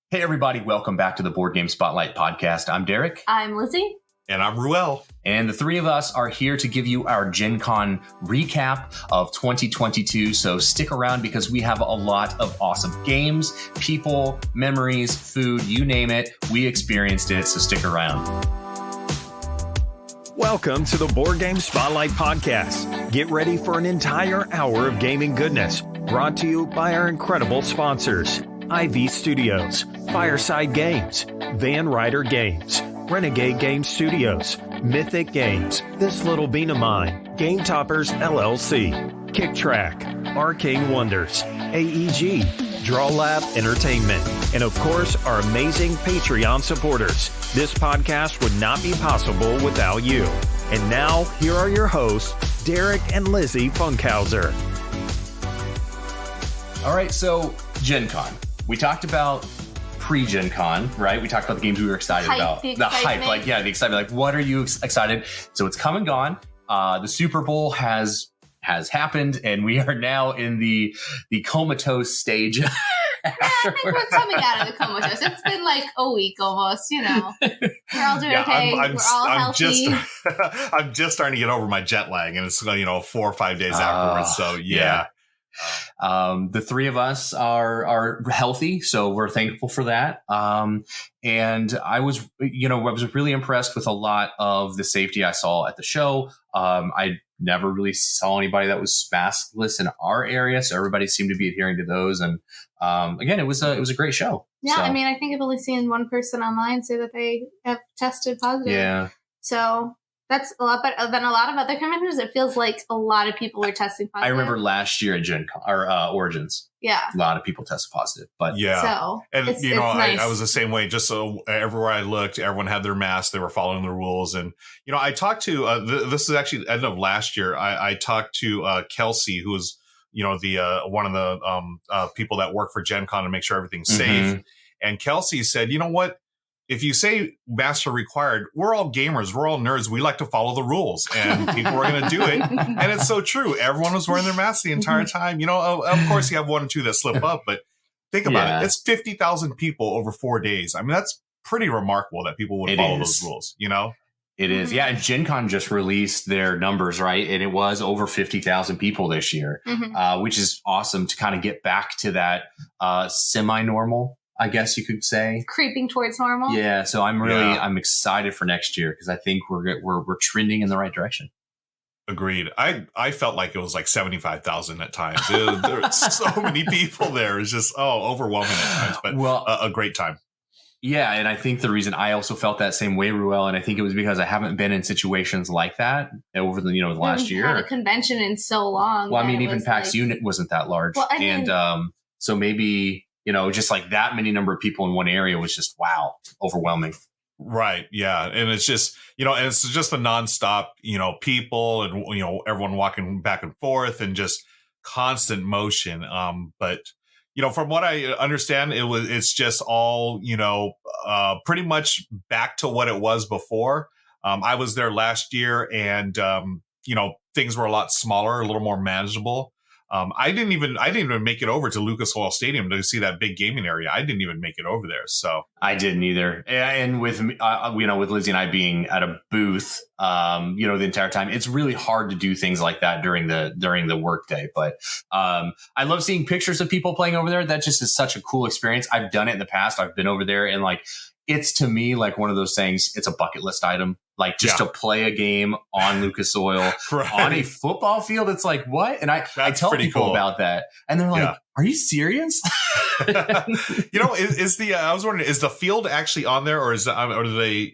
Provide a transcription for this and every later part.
Hey, everybody. Welcome back to the Board Game Spotlight podcast. I'm Derek. I'm Lizzy. And I'm Ruel. And the three of us are here to give you our Gen Con recap of 2022. So stick around because we have a lot of awesome games, people, memories, food, you name it. We experienced it, so stick around. Welcome to the Board Game Spotlight podcast. Get ready for an entire hour of gaming goodness, brought to you by our incredible sponsors. IV Studios, Fireside Games, Van Ryder Games, Renegade Game Studios, Mythic Games, This Little Bean of Mine, Game Toppers LLC, Kick Track, Arcane Wonders, AEG, Draw Lab Entertainment, and of course, our amazing Patreon supporters. This podcast would not be possible without you. And now, here are your hosts, Derek and Lizzy Funkhauser. All right, so Gen Con. We talked about pre-Gen Con, right? We talked about the games we were excited about. The hype, the excitement. Like, what are you excited? So it's come and gone. The Super Bowl has happened, and we are now in the comatose stage. I think we're coming out of the comatose. It's been like a week almost, you know. We're all doing okay. We're all healthy. I'm just starting to get over my jet lag, and it's 4 or 5 days afterwards. So yeah. The three of us are healthy, so we're thankful for that. And I was really impressed with a lot of the safety I saw at the show. I never really saw anybody that was maskless in our area, so everybody seemed to be adhering to those. And again, it was a great show. Yeah, so. I mean, I think I've only seen one person online say that they have tested positive. Yeah. So that's a lot better than a lot of other conventions. It feels like a lot of people were testing positive. I remember last year at Gen Con, or Origins. Yeah. A lot of people tested positive. But yeah. So and it's nice. I was the same way. Just so everywhere I looked, everyone had their masks. They were following the rules. And, I talked to, this is actually the end of last year. I talked to Kelsey, who was, the one of the people that work for Gen Con to make sure everything's safe. And Kelsey said, you know what? If you say masks are required, we're all gamers. We're all nerds. We like to follow the rules, and people are going to do it. And it's so true. Everyone was wearing their masks the entire time. Of course, you have one or two that slip up, but think about it. It's 50,000 people over 4 days. I mean, that's pretty remarkable that people would follow those rules, It is. Yeah. And Gen Con just released their numbers, right? And it was over 50,000 people this year, which is awesome to kind of get back to that semi-normal, I guess you could say, creeping towards normal. Yeah, so I'm excited for next year because I think we're trending in the right direction. Agreed. I felt like it was like 75,000 at times. There were so many people there. It's just overwhelming at times, but a great time. Yeah, and I think the reason I also felt that same way, Ruel, and I think it was because I haven't been in situations like that over the last year. Had a convention in so long. Well, I mean, even PAX unit wasn't that large, so maybe. Just like that many number of people in one area was just, wow, overwhelming. Right. Yeah. And it's just, and it's just a nonstop, people and, everyone walking back and forth and just constant motion. But, from what I understand, it's just all, pretty much back to what it was before. I was there last year and, things were a lot smaller, a little more manageable. I didn't even make it over to Lucas Oil Stadium to see that big gaming area. I didn't even make it over there. So I didn't either. And with with Lizzy and I being at a booth, the entire time, it's really hard to do things like that during the workday. But I love seeing pictures of people playing over there. That just is such a cool experience. I've done it in the past. I've been over there and it's to me like one of those things. It's a bucket list item. Like just to play a game on Lucas Oil on a football field. It's like, what? And I tell people about that and they're like, are you serious? I was wondering, is the field actually on there or do they,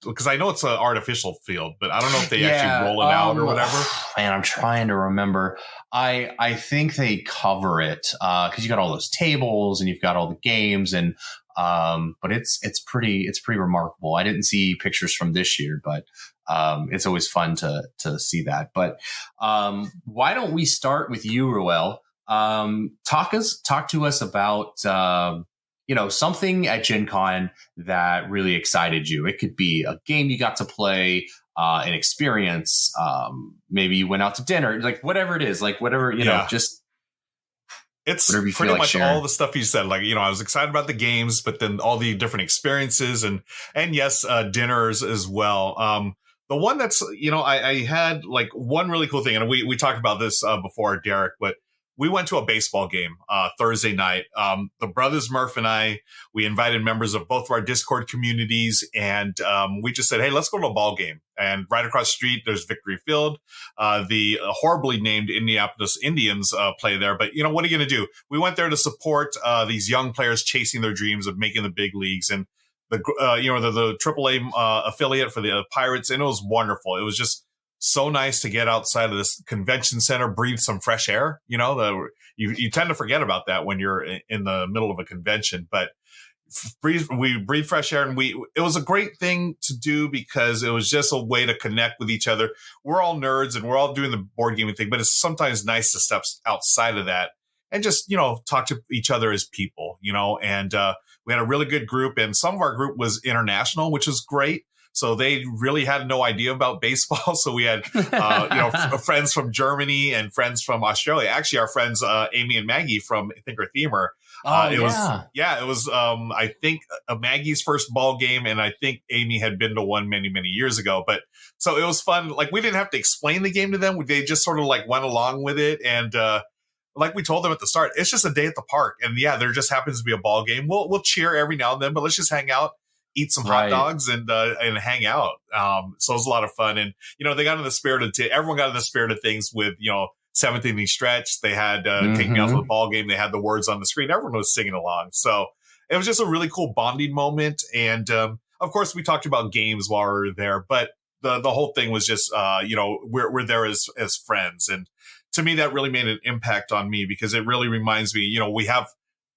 because I know it's an artificial field, but I don't know if they actually roll it out or whatever. Man, I'm trying to remember. I think they cover it because you got all those tables and you've got all the games and but it's pretty remarkable. I didn't see pictures from this year, but it's always fun to see that. But why don't we start with you, Ruel? Talk to us about something at Gen Con that really excited you. It could be a game you got to play, an experience. Maybe you went out to dinner, like whatever it is, like whatever, just. It's pretty much all the stuff you said. Like, I was excited about the games, but then all the different experiences and yes, dinners as well. The one that's, I had like one really cool thing, and we talked about this before, Derek, but we went to a baseball game Thursday night. The brothers Murph and we invited members of both of our Discord communities, and we just said, hey, let's go to a ball game. And right across the street, there's Victory Field. The horribly named Indianapolis Indians play there. But, what are you going to do? We went there to support these young players chasing their dreams of making the big leagues. And the AAA affiliate for the Pirates, and it was wonderful. It was just so nice to get outside of this convention center, breathe some fresh air. You tend to forget about that when you're in the middle of a convention, but we breathe fresh air, and it was a great thing to do because it was just a way to connect with each other. We're all nerds and we're all doing the board gaming thing, but it's sometimes nice to step outside of that and just, talk to each other as people, and we had a really good group, and some of our group was international, which was great. So they really had no idea about baseball. So we had, friends from Germany and friends from Australia. Actually, our friends, Amy and Maggie from Thinker Themer. It was, I think, Maggie's first ball game. And I think Amy had been to one many, many years ago. But so it was fun. Like, we didn't have to explain the game to them. They just sort of like went along with it. And, like we told them at the start, it's just a day at the park. And yeah, there just happens to be a ball game. We'll cheer every now and then, but let's just hang out, eat some hot dogs and hang out. So it was a lot of fun. And, they got in the spirit of, everyone got in the spirit of things with, seventh inning stretch. They had Take Me Out to the Ball Game. They had the words on the screen. Everyone was singing along. So it was just a really cool bonding moment. And, of course, we talked about games while we were there, but the whole thing was just, we're there as friends. And to me, that really made an impact on me because it really reminds me, we have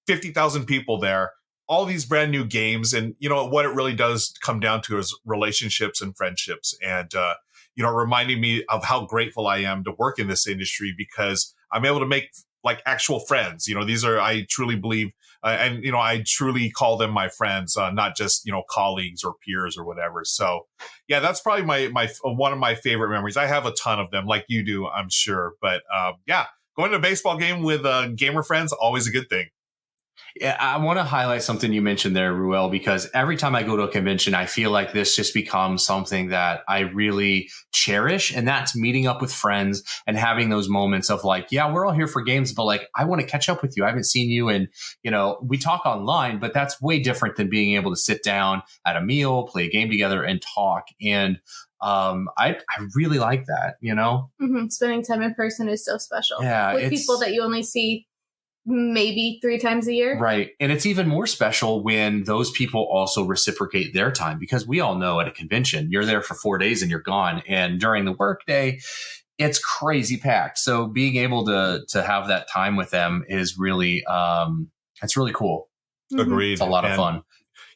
50,000 people there, all these brand new games. And, what it really does come down to is relationships and friendships. And, reminding me of how grateful I am to work in this industry because I'm able to make like actual friends. These are, I truly believe, and, I truly call them my friends, not just, colleagues or peers or whatever. So yeah, that's probably my one of my favorite memories. I have a ton of them like you do, I'm sure. But yeah, going to a baseball game with gamer friends, always a good thing. Yeah, I want to highlight something you mentioned there, Ruel, because every time I go to a convention, I feel like this just becomes something that I really cherish. And that's meeting up with friends and having those moments of like, yeah, we're all here for games, but like, I want to catch up with you. I haven't seen you. And, we talk online, but that's way different than being able to sit down at a meal, play a game together and talk. And I really like that, Mm-hmm. Spending time in person is so special. Yeah, with people that you only see maybe 3 times a year. Right. And it's even more special when those people also reciprocate their time because we all know at a convention, you're there for 4 days and you're gone. And during the workday, it's crazy packed. So being able to have that time with them is really, it's really cool. Agreed. It's a lot of fun.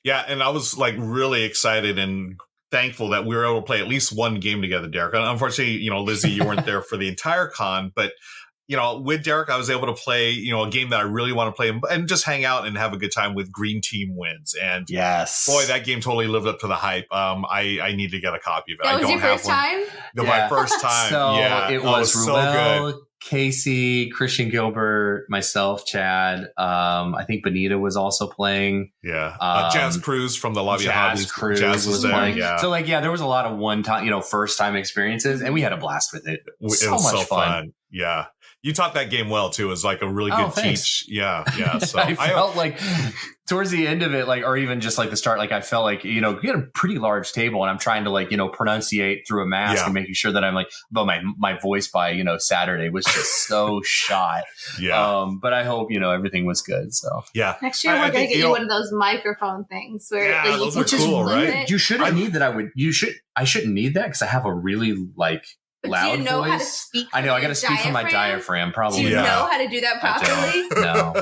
Yeah. And I was like really excited and thankful that we were able to play at least one game together, Derek. Unfortunately, Lizzy, you weren't there for the entire con, but with Derek, I was able to play, a game that I really want to play and just hang out and have a good time with Green Team Wins. And yes, boy, that game totally lived up to the hype. I need to get a copy of it. That was your first time? My first time. So yeah, it was Ruel, so good. Casey, Christian Gilbert, myself, Chad. I think Benita was also playing. Yeah. Jazz Cruz from the Lobby of Hobbies. Jazz was there. Playing. Yeah. So there was a lot of one-time, first-time experiences, and we had a blast with it. It was so much fun. Yeah. You taught that game well too. It was like a really good teach. Yeah. So I felt like towards the end of it, or even just like the start, I felt like, we had a pretty large table and I'm trying to pronunciate through a mask and making sure that I'm but my voice by, Saturday was just so shot. Yeah. But I hope, everything was good. So yeah. Next year we're going to get you one of those microphone things where those are cool, right? You shouldn't need that. I shouldn't need that because I have a really but loud do you know voice. How to speak? I know. I got to speak from my diaphragm. Probably. Do you know how to do that properly? No.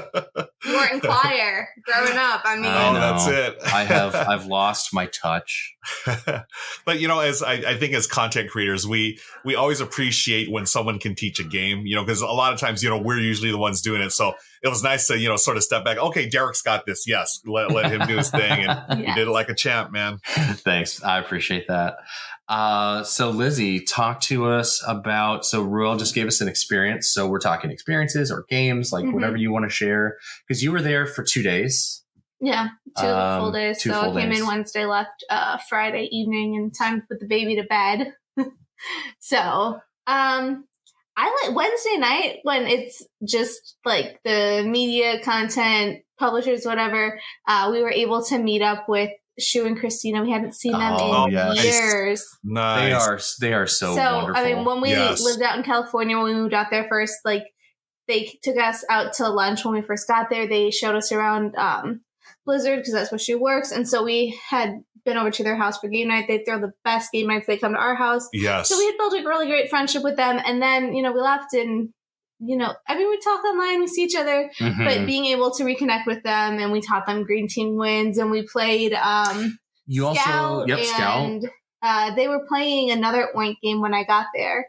You weren't in choir. growing up. I mean, that's it. I've lost my touch. But as I think as content creators, we always appreciate when someone can teach a game, because a lot of times, we're usually the ones doing it. So it was nice to, sort of step back. Okay, Derek's got this. Yes. Let him do his thing. And he did it like a champ, man. Thanks. I appreciate that. So Lizzy, talk to us about, so Ruel just gave us an experience. So we're talking experiences or games, like whatever you want to share, because you were there for 2 days. Yeah, 2 full days. So I came in Wednesday, left Friday evening, and time to put the baby to bed. So I like Wednesday night when it's just like the media content, publishers, whatever. We were able to meet up with Shu and Christina. We hadn't seen them in years. Nice. They are so wonderful. I mean, when we lived out in California, when we moved out there first, like they took us out to lunch when we first got there. They showed us around Blizzard because that's where she works. And so we had been over to their house for game night. They throw the best game nights. They come to our house. Yes. So we had built a really great friendship with them. And then, we left and, we talk online, we see each other, but being able to reconnect with them, and we taught them Green Team Wins, and we played Scout. Scout. And they were playing another Oink game when I got there.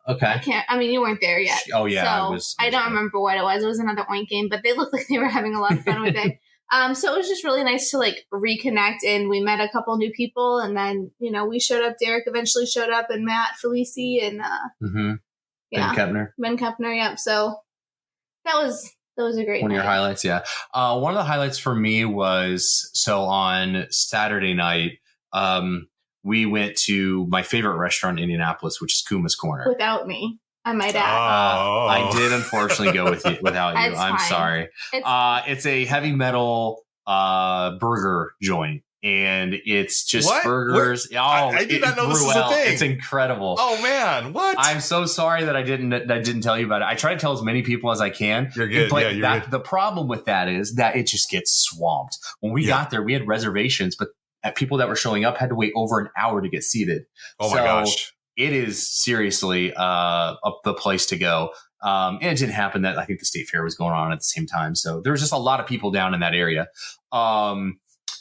Okay. You weren't there yet. Oh, yeah. So I don't remember what it was. It was another Oink game, but they looked like they were having a lot of fun with it. So it was just really nice to reconnect, and we met a couple new people, and then, we showed up. Derek eventually showed up, and Matt, Felici, and Ben Kepner, yep. So that was a great one of your highlights, yeah. One of the highlights for me was, so on Saturday night, we went to my favorite restaurant in Indianapolis, which is Kuma's Corner. Without me, I might add. I did unfortunately go without you. I'm fine. Sorry. It's a heavy metal burger joint. And it's just burgers. I did not know this was a thing. It's incredible. Oh man, what? I'm so sorry that I didn't tell you about it. I try to tell as many people as I can. You're good. But you're good. The problem with that is that it just gets swamped. When we got there, we had reservations, but people that were showing up had to wait over an hour to get seated. Oh my gosh. It is seriously the place to go. And it didn't happen that I think the state fair was going on at the same time. So there was just a lot of people down in that area.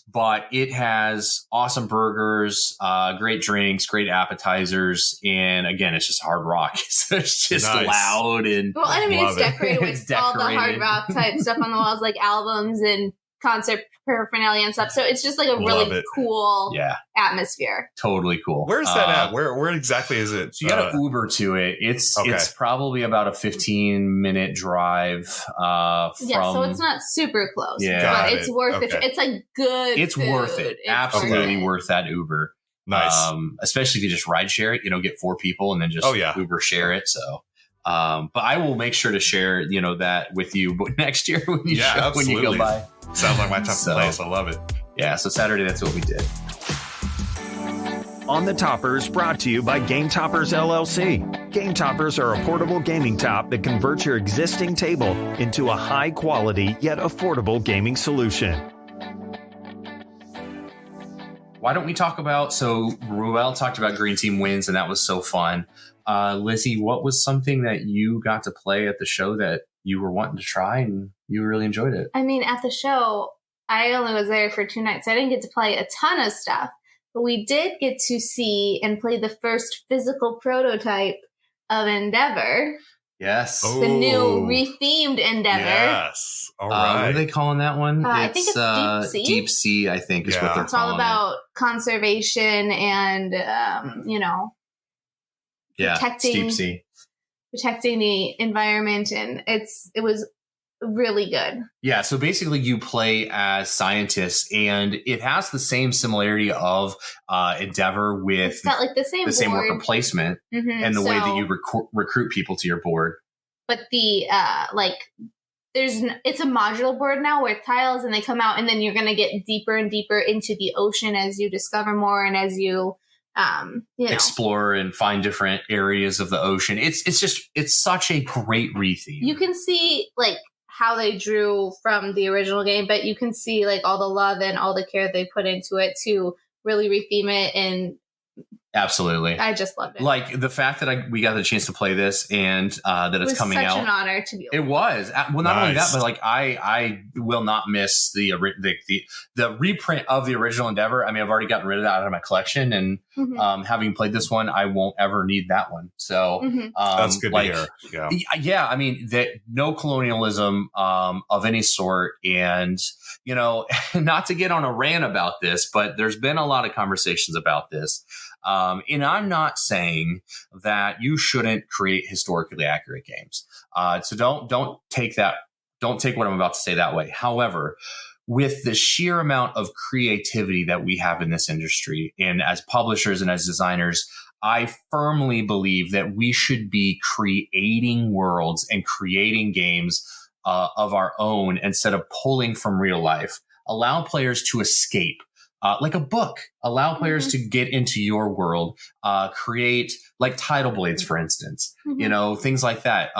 But it has awesome burgers, great drinks, great appetizers. And again, it's just hard rock. So it's just loud. And it's decorated with all the hard rock type stuff on the walls, like albums and concert paraphernalia and stuff. So it's just like a really cool atmosphere. Totally cool. Where's that at? Where exactly is it? So you got to Uber to it. It's probably about a 15-minute drive from. So it's not super close. Yeah, but it's worth it. It's like good. It's food. Worth it. Absolutely worth that Uber. Nice. Especially if you just ride share it. Get 4 people and then just Uber share it. So. But I will make sure to share, that with you next year when you when you go by. Sounds like my type of place. I love it. Yeah. So Saturday, that's what we did. On the Toppers, brought to you by Game Toppers LLC. Game Toppers are a portable gaming top that converts your existing table into a high quality yet affordable gaming solution. Why don't we talk about, so Ruel talked about Green Team Wins, and that was so fun. Lizzy, what was something that you got to play at the show that you were wanting to try and you really enjoyed it? I mean, at the show, I only was there for 2 nights. I didn't get to play a ton of stuff, but we did get to see and play the first physical prototype of Endeavor. Yes. The new rethemed Endeavor. Yes. All right. What are they calling that one? I think it's Deep Sea. Deep Sea, I think, is what they're calling it. It's all about conservation and, Deep Sea. Protecting the environment, and it was really good. Yeah, so basically you play as scientists, and it has the same similarity of Endeavor with it's got like the same worker placement and the way that you recruit people to your board. But the it's a modular board now with tiles, and they come out, and then you're going to get deeper and deeper into the ocean as you discover more and as you explore and find different areas of the ocean. It's such a great retheme. You can see like how they drew from the original game, but you can see like all the love and all the care they put into it to really retheme it and Absolutely. I just loved it. Like the fact that we got the chance to play this and that it's coming out. It was such an honor to be able It was. Well, not only that, but like I will not miss the reprint of the original Endeavor. I mean, I've already gotten rid of that out of my collection, and having played this one, I won't ever need that one. So that's good to hear. Yeah. I mean, that no colonialism of any sort, and not to get on a rant about this, but there's been a lot of conversations about this. And I'm not saying that you shouldn't create historically accurate games. So don't take what I'm about to say that way. However, with the sheer amount of creativity that we have in this industry, and as publishers and as designers, I firmly believe that we should be creating worlds and creating games of our own instead of pulling from real life. Allow players to escape. Like a book, allow players to get into your world, create like Tidal Blades, for instance, things like that.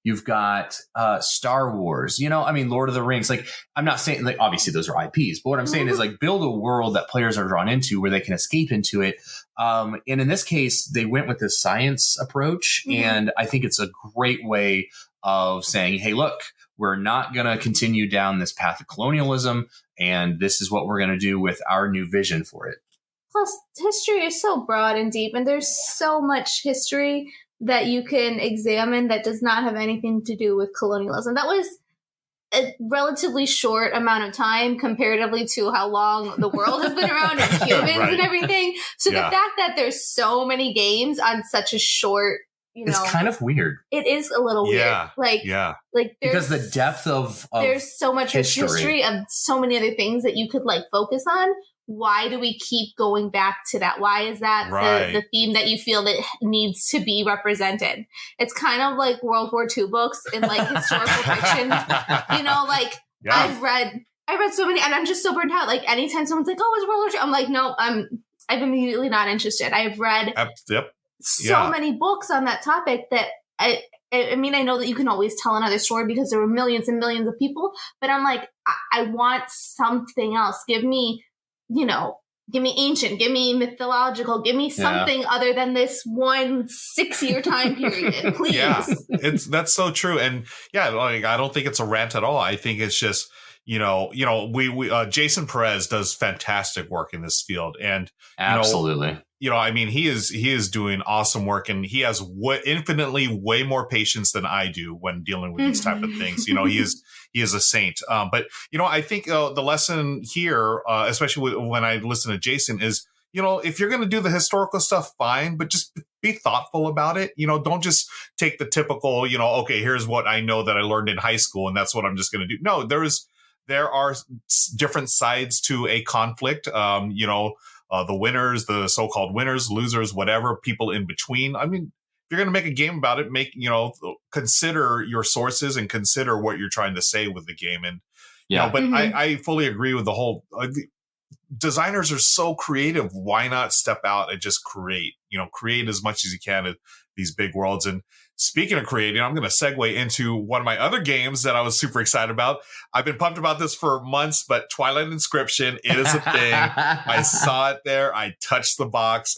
You've got Star Wars, Lord of the Rings. Like, I'm not saying like obviously those are IPs, but what I'm saying is like build a world that players are drawn into where they can escape into it. And in this case, they went with this science approach. And I think it's a great way of saying, hey, look, we're not going to continue down this path of colonialism. And this is what we're going to do with our new vision for it. Plus, history is so broad and deep, and there's so much history that you can examine that does not have anything to do with colonialism. That was a relatively short amount of time comparatively to how long the world has been around and humans and everything. So the fact that there's so many games on such a short, it's kind of weird. It is a little weird. Because the depth of there's so much history of so many other things that you could like focus on. Why do we keep going back to that? Why is that the theme that you feel that needs to be represented? It's kind of like World War II books in like historical fiction. I've read so many, and I'm just so burnt out. Like anytime someone's like, "Oh, it's World War II," I'm like, "No, I'm immediately not interested." I've read so many books on that topic that I mean, I know that you can always tell another story because there were millions and millions of people, but I'm like, I want something else. Give me ancient, give me mythological, give me something other than this 1 6-year time period, please. Yeah, that's so true. And I don't think it's a rant at all. I think it's just, we Jason Perez does fantastic work in this field, and absolutely. I mean, he is doing awesome work, and he has infinitely way more patience than I do when dealing with these type of things. He is a saint. But I think the lesson here, especially when I listen to Jason, is if you're going to do the historical stuff, fine, but just be thoughtful about it. Don't just take the typical, okay, here's what I know that I learned in high school, and that's what I'm just going to do. No, there are different sides to a conflict. The winners, the so-called winners, losers, whatever, people in between. I mean, if you're going to make a game about it, consider your sources and consider what you're trying to say with the game. And, but I fully agree with the whole, designers are so creative. Why not step out and just create as much as you can at these big worlds. And speaking of creating, I'm going to segue into one of my other games that I was super excited about. I've been pumped about this for months, but Twilight Inscription, it is a thing. I saw it there. I touched the box.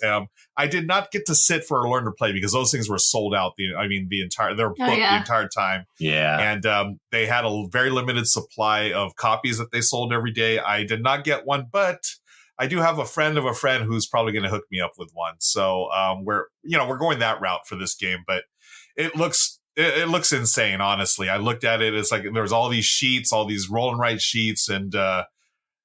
I did not get to sit for a learn to play because those things were sold out. They're booked the entire time. Yeah. And they had a very limited supply of copies that they sold every day. I did not get one, but I do have a friend of a friend who's probably going to hook me up with one. So we're going that route for this game, but it looks insane. Honestly, I looked at it. It's like there's all these sheets, all these roll and write sheets, and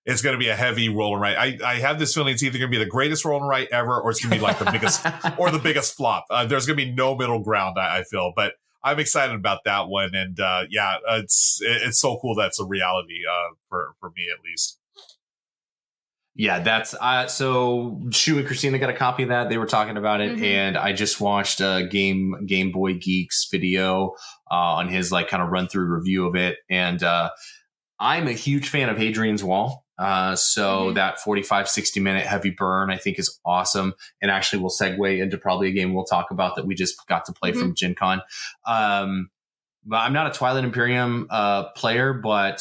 it's going to be a heavy roll and write. I have this feeling it's either going to be the greatest roll and write ever, or it's going to be like the biggest or the biggest flop. There's going to be no middle ground. I feel, but I'm excited about that one. And it's so cool that's a reality for me at least. Yeah, that's so Shu and Christina got a copy of that. They were talking about it, and I just watched a Game Boy Geeks video on his like kind of run through review of it. And I'm a huge fan of Hadrian's Wall. So that 45-60 minute heavy burn, I think, is awesome. And actually will segue into probably a game we'll talk about that we just got to play from Gen Con. But I'm not a Twilight Imperium player, but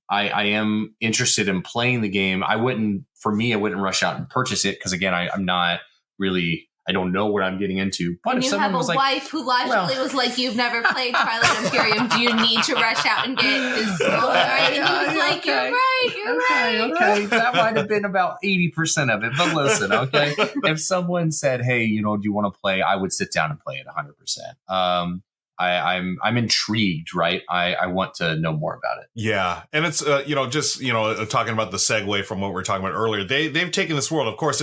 I am interested in playing the game. I wouldn't rush out and purchase it because, again, I'm not really, I don't know what I'm getting into. But and if you someone have a was wife who logically was like, you've never played Twilight Imperium. Do you need to rush out and get this story? And he was like, you're right. Okay. That might have been about 80% of it. But listen, okay. If someone said, hey, do you want to play? I would sit down and play it 100%. I'm intrigued, right? I want to know more about it. Yeah. And it's, talking about the segue from what we were talking about earlier, they've taken this world. Of course,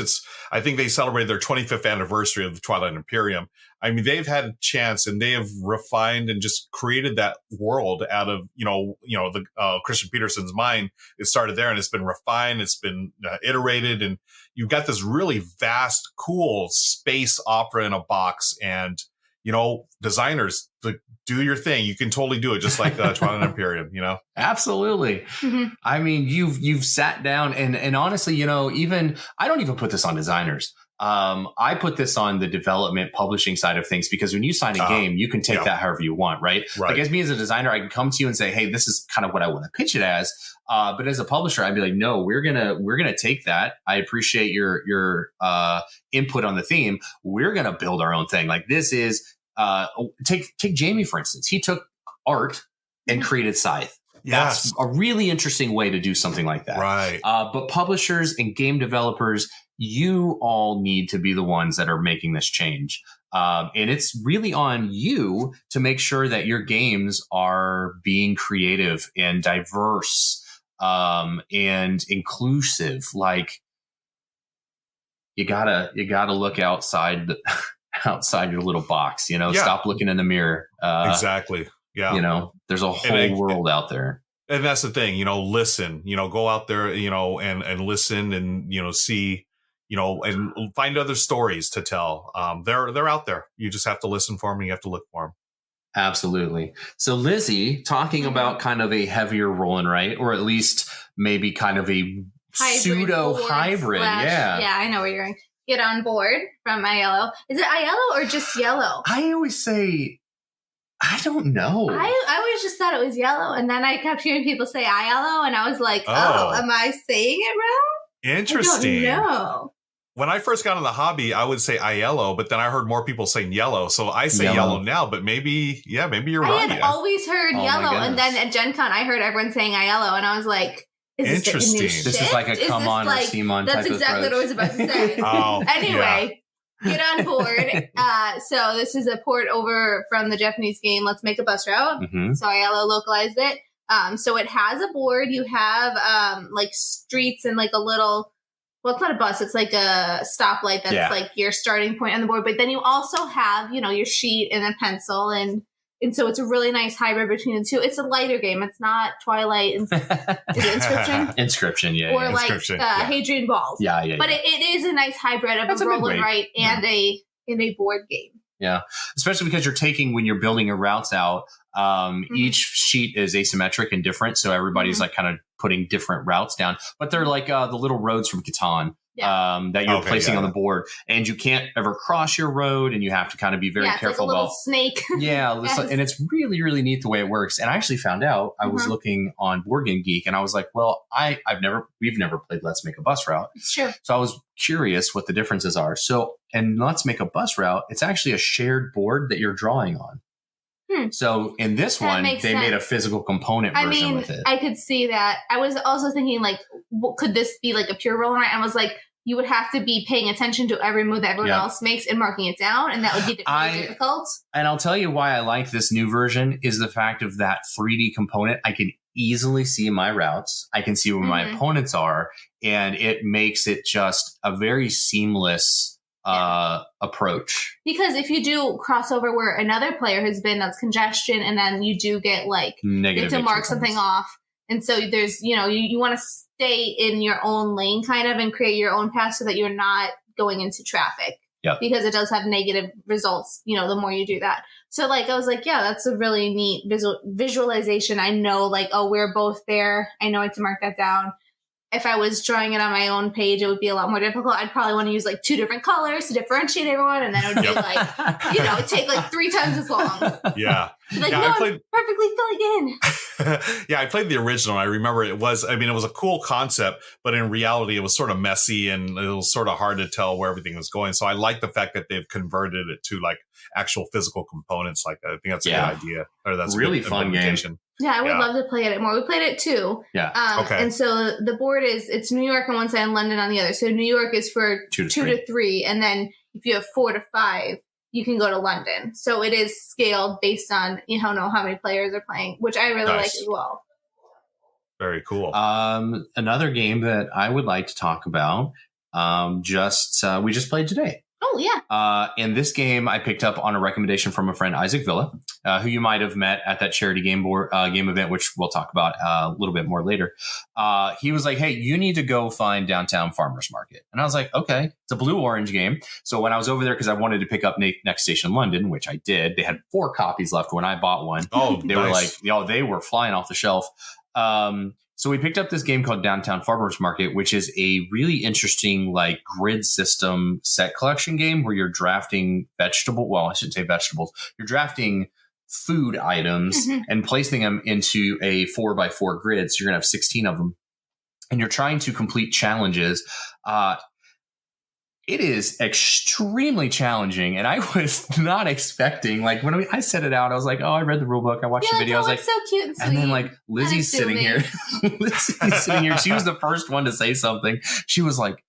I think they celebrated their 25th anniversary of the Twilight Imperium. I mean, they've had a chance and they have refined and just created that world out of, the Christian Peterson's mind. It started there and it's been refined. It's been iterated, and you've got this really vast, cool space opera in a box. And, designers, do your thing. You can totally do it, just like Twilight Imperium, Absolutely. Mm-hmm. I mean, you've sat down and honestly, even I don't even put this on designers. I put this on the development publishing side of things, because when you sign a game, you can take that however you want, right? Like as me as a designer, I can come to you and say, hey, this is kind of what I want to pitch it as. But as a publisher, I'd be like, no, we're gonna take that. I appreciate your input on the theme. We're gonna build our own thing. Like this is take Jamie, for instance. He took art and created Scythe. Yes. That's a really interesting way to do something like that. Right. But publishers and game developers, you all need to be the ones that are making this change. And it's really on you to make sure that your games are being creative and diverse and inclusive. Like you gotta look outside outside your little box, stop looking in the mirror. Exactly. Yeah. There's a whole world out there. And that's the thing, listen, go out there, and listen and, see, and find other stories to tell. They're out there. You just have to listen for them. And you have to look for them. Absolutely. So Lizzy, talking about kind of a heavier rolling, right? Or at least maybe kind of a pseudo hybrid. Yeah, I know where you're going. Get on board from Aiello. Is it Aiello or just yellow? I always say, I don't know. I always just thought it was yellow. And then I kept hearing people say Aiello, and I was like, oh, am I saying it wrong? Interesting. I don't know. When I first got into the hobby, I would say Aiello, but then I heard more people saying yellow. So I say yellow now, but maybe you're right. I had always heard yellow. And then at Gen Con, I heard everyone saying Aiello, and I was like, interesting. This is like a come on or steam on type of approach. That's exactly what I was about to say. Anyway, get on board. So this is a port over from the Japanese game Let's Make a Bus Route. Mm-hmm. So Aiello localized it. So it has a board. You have like streets and like a little, well, it's not a bus. It's like a stoplight that's like your starting point on the board. But then you also have, your sheet and a pencil. And so it's a really nice hybrid between the two. It's a lighter game. It's not Twilight. Is it Inscription? Inscription, yeah. Or like Hadrian Balls. Yeah. But it is a nice hybrid of a roll and write and a board game. Yeah, especially because you're taking, when you're building your routes out, each sheet is asymmetric and different. So everybody's like kind of putting different routes down. But they're like the little roads from Catan. That you're placing on the board, and you can't ever cross your road, and you have to kind of be very careful like a about snake. Yes. And it's really, really neat the way it works. And I actually found out, I was looking on Board Game Geek, and I was like, well, we've never played Let's Make a Bus Route. Sure. So I was curious what the differences are. So, and Let's Make a Bus Route, it's actually a shared board that you're drawing on. So in this one, they made a physical component version with it. I could see that. I was also thinking, like, could this be like a pure roll and write? I was like, you would have to be paying attention to every move that everyone else makes and marking it down, and that would be really difficult. And I'll tell you why I like this new version is the fact of that 3D component. I can easily see my routes. I can see where my opponents are, and it makes it just a very seamless approach. Because if you do crossover where another player has been, that's congestion, and then you do get like negative to mark something off. And so there's, you want to stay in your own lane kind of and create your own path so that you're not going into traffic. Yep. Because it does have negative results, the more you do that. So like, I was like, yeah, that's a really neat visualization. I know like, oh, we're both there. I know I have to mark that down. if I was drawing it on my own page, it would be a lot more difficult. I'd probably want to use like 2 different colors to differentiate everyone. And then it would be like, it'd take like 3 times as long. Yeah. Like, no, I'm perfectly filling in. Yeah, I played the original. I remember it was a cool concept, but in reality, it was sort of messy and it was sort of hard to tell where everything was going. So I like the fact that they've converted it to like actual physical components like that. I think that's a good idea. Or that's really a fun game. Yeah, I would love to play it more. We played it too. Yeah. Okay. And so the board it's New York on one side and London on the other. So New York is for 2 to 3. And then if you have 4 to 5, you can go to London. So it is scaled based on, how many players are playing, which I really like as well. Very cool. Another game that I would like to talk about, we just played today. Oh, yeah. And this game I picked up on a recommendation from a friend, Isaac Villa, who you might have met at that charity game event, which we'll talk about a little bit more later. He was like, hey, you need to go find Downtown Farmers Market. And I was like, okay, it's a blue-orange game. So when I was over there, because I wanted to pick up Next Station London, which I did, they had 4 copies left when I bought one. Oh, they were like, they were flying off the shelf. So we picked up this game called Downtown Farmers Market, which is a really interesting like grid system set collection game where you're drafting I shouldn't say vegetables. You're drafting food items and placing them into a 4x4 grid. So you're going to have 16 of them and you're trying to complete challenges. It is extremely challenging, and I was not expecting. Like when I set it out, I was like, "Oh, I read the rule book, I watched the video." I was like, "So cute and sweet." And then like Lizzie's sitting here. Lizzie's sitting here. She was the first one to say something. She was like,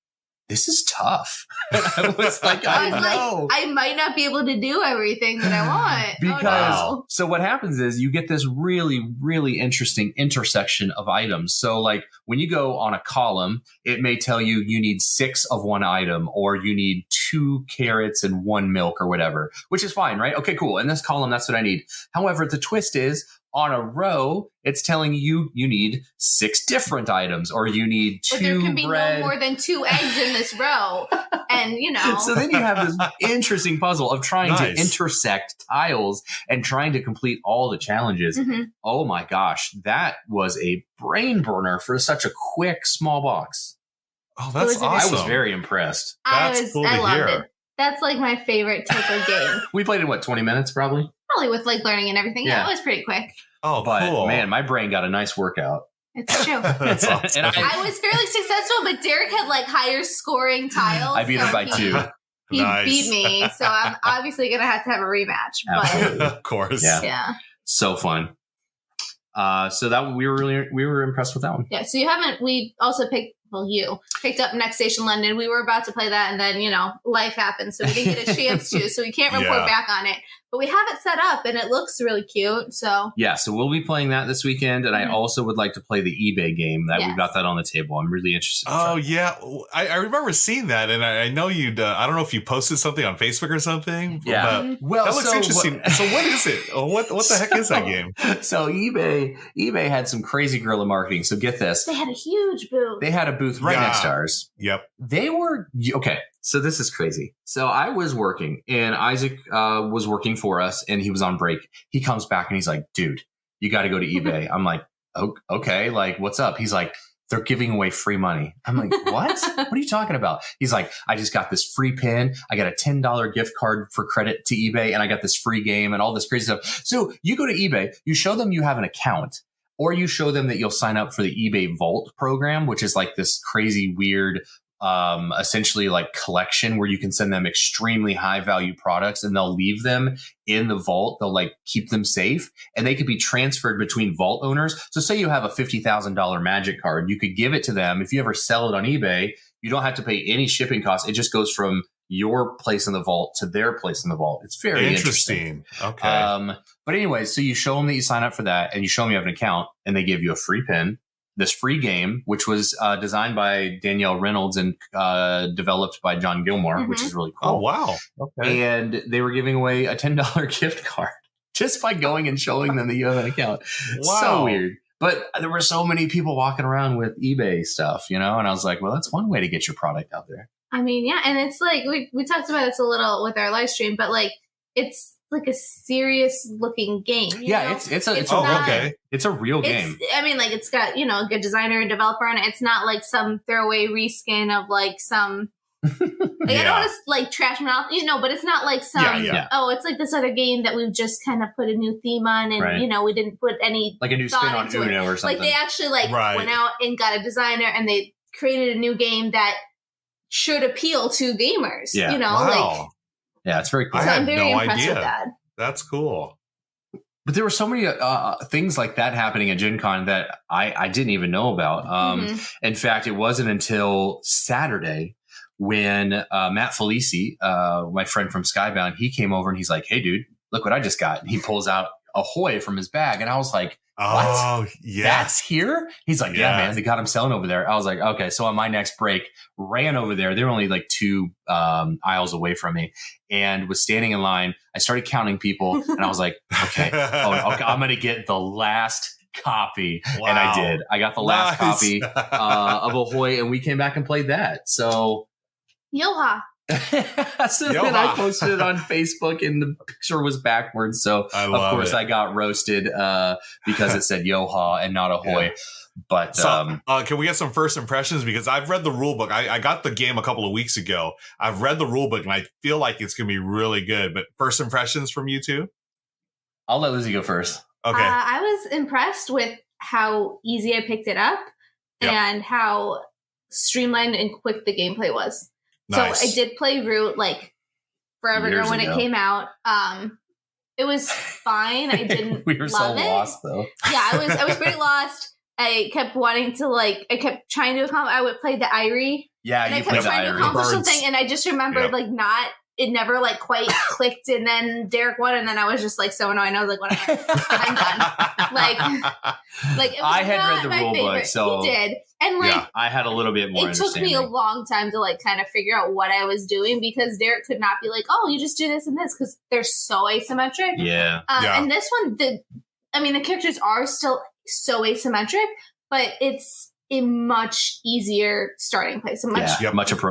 "This is tough." And I was like, "I know. I might not be able to do everything that I want." Because so what happens is you get this really, really interesting intersection of items. So like when you go on a column, it may tell you need 6 of one item or you need 2 carrots and 1 milk or whatever, which is fine, right? Okay, cool. In this column, that's what I need. However, the twist is on a row, it's telling you need 6 different items or you need 2 there can be no more than 2 eggs in this row. And, So then you have this interesting puzzle of trying to intersect tiles and trying to complete all the challenges. Oh my gosh, that was a brain burner for such a quick, small box. Oh, that's awesome. I was very impressed. That's cool to hear. It. That's like my favorite type of game. We played in 20 minutes probably? Probably with like learning and everything. Yeah, it was pretty quick. Oh, but cool. Man, my brain got a nice workout. It's true. That's awesome. And I was fairly successful, but Derek had like higher scoring tiles. I beat him by 2. He beat me, so I'm obviously going to have a rematch. But of course. Yeah. So fun. So that we were impressed with that one. Yeah. So we also you picked up Next Station London. We were about to play that and then, life happened. So we didn't get a chance to, so we can't report back on it, but we have it set up and it looks really cute. So we'll be playing that this weekend. And I also would like to play the eBay game that we've got that on the table. I'm really interested. Oh yeah. I remember seeing that. And I know I don't know if you posted something on Facebook or something. Yeah. Well, that looks interesting. So what is it? What the heck is that game? So eBay had some crazy guerrilla marketing. So get this. They had a huge booth. They had a booth right next to ours. Yep. They were okay. So this is crazy. So I was working and Isaac was working for us and he was on break. He comes back and he's like, dude, you got to go to eBay. I'm like, okay, like what's up? He's like, they're giving away free money. I'm like, what? What are you talking about? He's like, I just got this free pin. I got a $10 gift card for credit to eBay and I got this free game and all this crazy stuff. So you go to eBay, you show them you have an account or you show them that you'll sign up for the eBay Vault program, which is like this crazy, weird essentially like collection where you can send them extremely high value products and they'll leave them in the vault. They'll like keep them safe and they could be transferred between vault owners. So say you have a $50,000 magic card, you could give it to them. If you ever sell it on eBay, you don't have to pay any shipping costs. It just goes from your place in the vault to their place in the vault. It's very interesting. Okay. But anyways, so you show them that you sign up for that and you show them you have an account and they give you a free pin. This free game, which was designed by Danielle Reynolds and developed by John Gilmore, which is really cool. Oh, wow. Okay. And they were giving away a $10 gift card just by going and showing them that you have an account. Wow. So weird. But there were so many people walking around with eBay stuff, and I was like, well, that's one way to get your product out there. I mean, yeah. And it's like, we talked about this a little with our live stream, but like, it's like a serious looking game. Yeah, it's a real game. I mean, like it's got a good designer and developer on it. It's not like some throwaway reskin of like some. Like, I don't want to like trash them out, but it's not like some. Oh, it's like this other game that we've just kind of put a new theme on, and we didn't put any like a new spin on Uno or something. Like they actually went out and got a designer and they created a new game that should appeal to gamers. Yeah. Wow. Yeah, it's very cool. I had very no impressed idea. With that. That's cool. But there were so many things like that happening at Gen Con that I didn't even know about. In fact, it wasn't until Saturday when Matt Felici, my friend from Skybound, he came over and he's like, "Hey, dude, look what I just got." And he pulls out Ahoy from his bag. And I was like, "What? Oh, yeah. That's here?" He's like, "Yeah, man, they got him selling over there." I was like, "Okay." So on my next break, ran over there. They were only like 2 aisles away from me and was standing in line. I started counting people and I was like, okay, I'm going to get the last copy. Wow. And I did. I got the last copy of Ahoy and we came back and played that. So Yoha. So then I posted it on Facebook and the picture was backwards. So of course I got roasted because it said Yoha and not Ahoy. Yeah. But can we get some first impressions? Because I've read the rule book. I got the game a couple of weeks ago. I've read the rule book and I feel like it's going to be really good. But first impressions from you two? I'll let Lizzy go first. Okay. I was impressed with how easy I picked it up and how streamlined and quick the gameplay was. Nice. So I did play Root like forever ago when it came out. It was fine. I didn't we were love so it. Lost though. Yeah, I was pretty lost. I kept wanting to I kept trying to accomplish. I would play the Irie. Yeah, and you I kept trying to accomplish something, and I just remembered it never quite clicked, and then Derek won, and then I was just so annoyed. And I was like, whatever, I'm done. It was I had read the rule book, so he did, and I had a little bit more. It took me a long time to kind of figure out what I was doing because Derek could not be like, oh, you just do this and this because they're so asymmetric. Yeah, and this one, the characters are still so asymmetric, but it's a much easier starting place.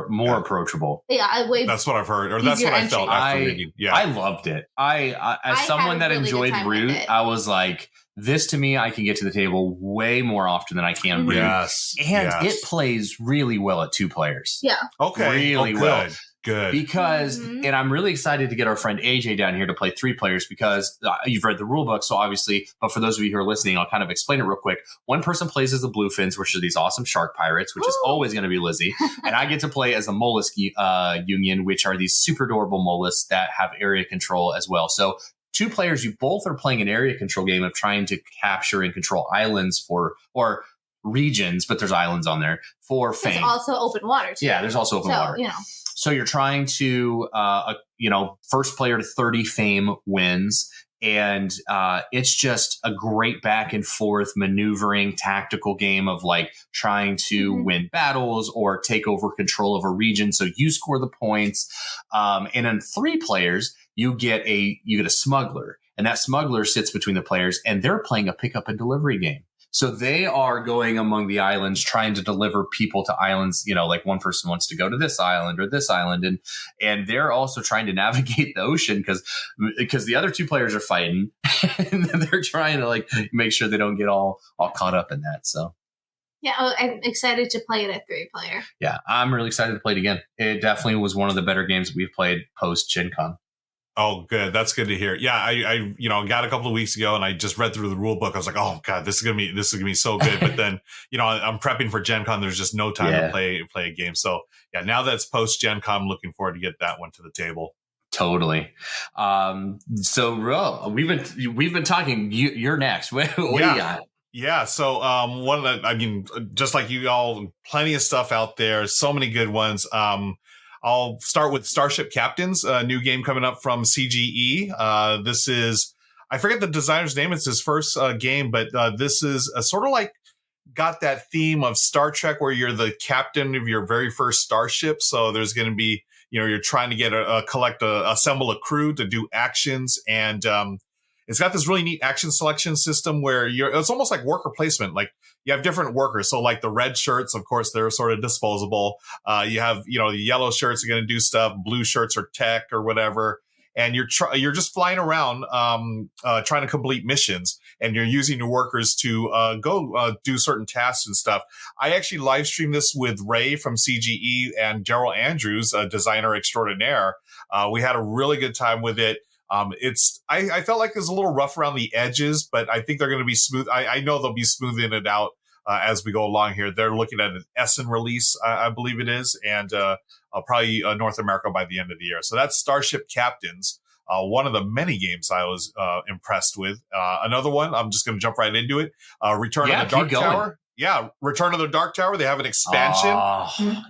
More approachable. Yeah, that's what I've heard, or that's what I felt after reading. Yeah, I loved it. I as someone that really enjoyed Root, I was like, this to me, I can get to the table way more often than I can Root. Yes, and it plays really well at 2 players. Yeah, okay, really well. Good. Because, and I'm really excited to get our friend AJ down here to play 3 players because you've read the rule book. So obviously, but for those of you who are listening, I'll kind of explain it real quick. One person plays as the Bluefins, which are these awesome shark pirates, which is always going to be Lizzy. And I get to play as the mollusk union, which are these super adorable mollusks that have area control as well. So 2 players, you both are playing an area control game of trying to capture and control islands or regions, but there's islands on there for fame. There's also open water too. Yeah, there's also open water. So you're trying to, first player to 30 fame wins. And it's just a great back and forth maneuvering tactical game of trying to win battles or take over control of a region. So you score the points. And in 3 players, you get a smuggler. And that smuggler sits between the players and they're playing a pickup and delivery game. So they are going among the islands trying to deliver people to islands, one person wants to go to this island or this island. And they're also trying to navigate the ocean because the other 2 players are fighting and they're trying to make sure they don't get all caught up in that. So. Yeah, I'm excited to play it at 3 player. Yeah, I'm really excited to play it again. It definitely was one of the better games we've played post Gen Con. Oh, good. That's good to hear. Yeah, I got a couple of weeks ago and I just read through the rule book. I was like, oh God, this is gonna be so good. But then, I'm prepping for Gen Con. There's just no time to play a game. So yeah, now that's post Gen Con, I'm looking forward to get that one to the table. Totally. So Ruel, we've been talking. You're next. What do you got? Yeah. So just like you all, plenty of stuff out there. So many good ones. I'll start with Starship Captains, a new game coming up from CGE. This is, I forget the designer's name. It's his first game, but this is sort of got that theme of Star Trek where you're the captain of your very first starship. So there's going to be, you're trying to get assemble a crew to do actions. And it's got this really neat action selection system where it's almost like worker placement. You have different workers. So the red shirts, of course, they're sort of disposable. You have, the yellow shirts are going to do stuff. Blue shirts are tech or whatever. and you're just flying around trying to complete missions, and you're using your workers to go do certain tasks and stuff. I actually live streamed this with Ray from CGE and Daryl Andrews, a designer extraordinaire. We had a really good time with it. I felt like it was a little rough around the edges, but I think they're going to be smooth. I know they'll be smoothing it out as we go along here. They're looking at an Essen release, I believe it is, and probably North America by the end of the year. So that's Starship Captains, one of the many games I was impressed with. Another one, I'm just going to jump right into it. Return of the Dark Tower. Yeah, Return of the Dark Tower. They have an expansion.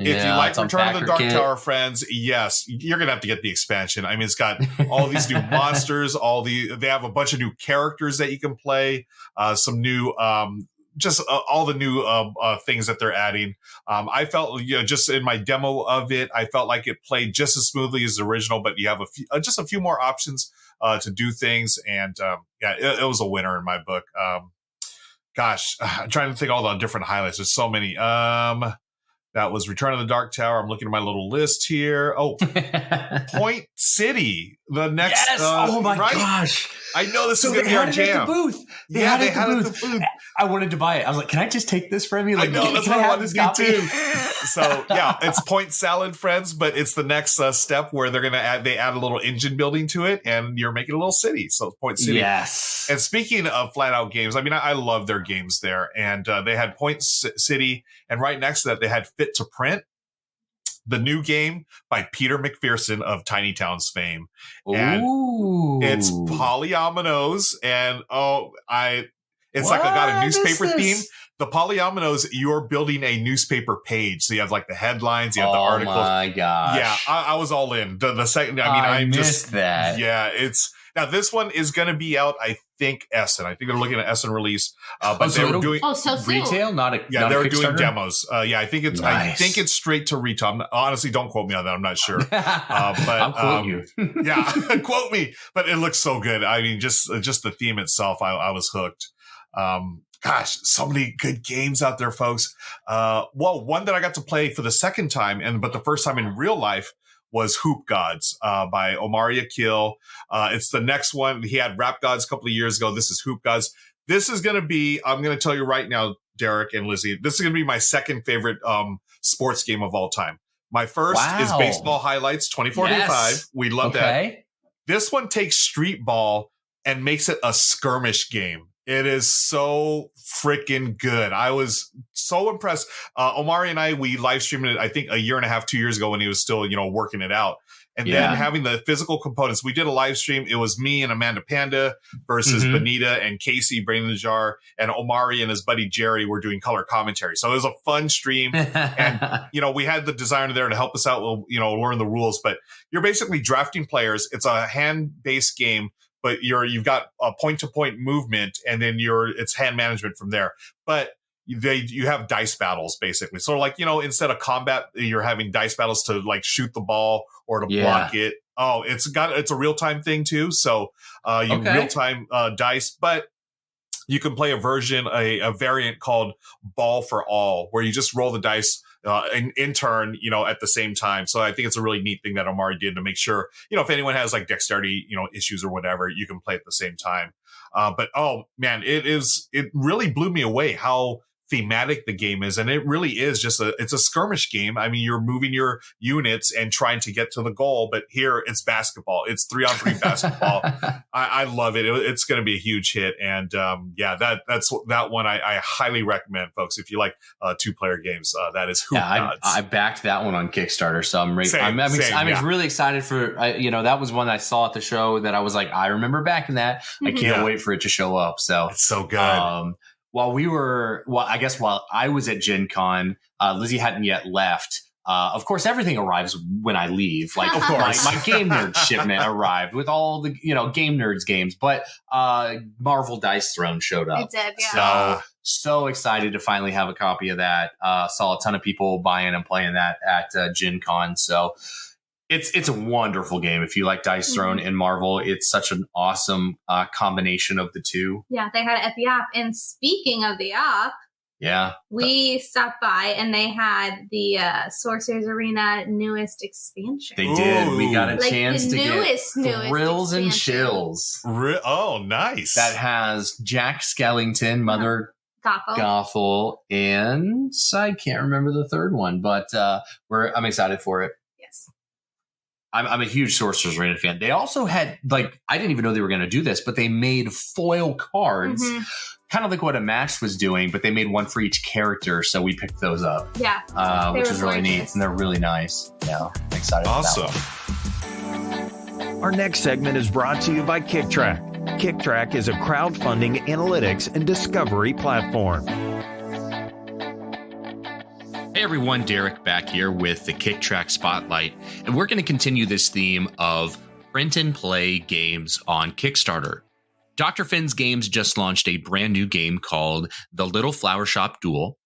If you like Return of the Dark Tower, friends, yes, you're going to have to get the expansion. I mean, it's got all these new monsters, they have a bunch of new characters that you can play, some new, all the new things that they're adding. I felt, just in my demo of it, I felt like it played just as smoothly as the original, but you have just a few more options to do things. And it was a winner in my book. Gosh, I'm trying to think all the different highlights. There's so many. That was Return of the Dark Tower. I'm looking at my little list here. Oh, Point City. The next. Yes. Oh my gosh. I know this is going to be our jam. They had it at the booth. I wanted to buy it. I was like, can I just take this from you? Like, I know, that's what I wanted to do too. So yeah, it's Point Salad, friends, but it's the next step where they're going to add a little engine building to it, and you're making a little city. So it's Point City. Yes. And speaking of Flat Out Games, I mean, I love their games there. And they had Point City, and right next to that, they had Fit to Print, the new game by Peter McPherson of Tiny Towns fame. And it's polyominoes, and it's like I got a newspaper theme. The polyominoes, you're building a newspaper page. So you have like the headlines, you have the articles. Oh my gosh. Yeah, I was all in. The second, I missed that. Yeah, now this one is going to be out, I think, Essen. I think they're looking at Essen release. But they were doing retail, they were doing demos. I think it's nice. I think it's straight to retail. Honestly, don't quote me on that. I'm not sure. But I'll quote you. Yeah, quote me. But it looks so good. I mean, just the theme itself, I was hooked. Gosh, so many good games out there, folks. One that I got to play for the second time, but the first time in real life, was Hoop Gods by Omari Akil. It's the next one. He had Rap Gods a couple of years ago. This is Hoop Gods. This is going to be, I'm going to tell you right now, Derek and Lizzy, this is going to be my second favorite sports game of all time. My first is Baseball Highlights 24-5. Yes. We love that. This one takes street ball and makes it a skirmish game. It is so freaking good. I was so impressed. Omari and we live streamed it, I think, a year and a half, 2 years ago when he was still, working it out. And then having the physical components. We did a live stream. It was me and Amanda Panda versus Benita and Casey, Brain in the Jar, and Omari and his buddy Jerry were doing color commentary. So it was a fun stream. And, we had the designer there to help us out, learn the rules. But you're basically drafting players. It's a hand-based game, but you've got a point-to-point movement, and then it's hand management from there. But you have dice battles, basically. So like, instead of combat, you're having dice battles to like shoot the ball or to block it. Oh, it's a real-time thing too. So real-time dice, but you can play a version, a variant called Ball for All, where you just roll the dice in turn, at the same time. So I think it's a really neat thing that Omari did to make sure, if anyone has like dexterity, issues or whatever, you can play at the same time. But oh man, it really blew me away how thematic the game is, and it really is it's a skirmish game. I mean, you're moving your units and trying to get to the goal, but here it's basketball. It's 3-on-3 basketball. I love it. It's going to be a huge hit, and that's that one I highly recommend, folks. If you like 2-player games, that is Hoop Gods. I backed that one on Kickstarter, so I'm really excited for. That was one I saw at the show that I was like, I remember backing that. I can't wait for it to show up. So it's so good. While I was at Gen Con, Lizzy hadn't yet left. Of course, everything arrives when I leave. Like, of course, my Game Nerd shipment arrived with all the, Game Nerds games. But Marvel Dice Throne showed up. It did, yeah. So excited to finally have a copy of that. Saw a ton of people buying and playing that at Gen Con. So it's a wonderful game. If you like Dice Throne and Marvel, it's such an awesome combination of the two. Yeah, they had it at the app. And speaking of the app, Yeah. We stopped by and they had the Sorcerer's Arena newest expansion. They did. We got a like chance to newest get Thrills and expansion. Chills. Oh, nice. That has Jack Skellington, Mother Gothel, and I can't remember the third one, but I'm excited for it. Yes. I'm a huge Sorcerer's Arena fan. They also had, like, I didn't even know they were going to do this, but they made foil cards, kind of like what a match was doing, but they made one for each character, so we picked those up. Yeah. Which is really neat, and they're really nice. Yeah, I'm excited for that one. Our next segment is brought to you by KickTrack. KickTrack is a crowdfunding analytics and discovery platform. Hey everyone, Derek back here with the KickTrack Spotlight, and we're going to continue this theme of print and play games on Kickstarter. Dr. Finn's Games just launched a brand new game called The Little Flower Shop Duel,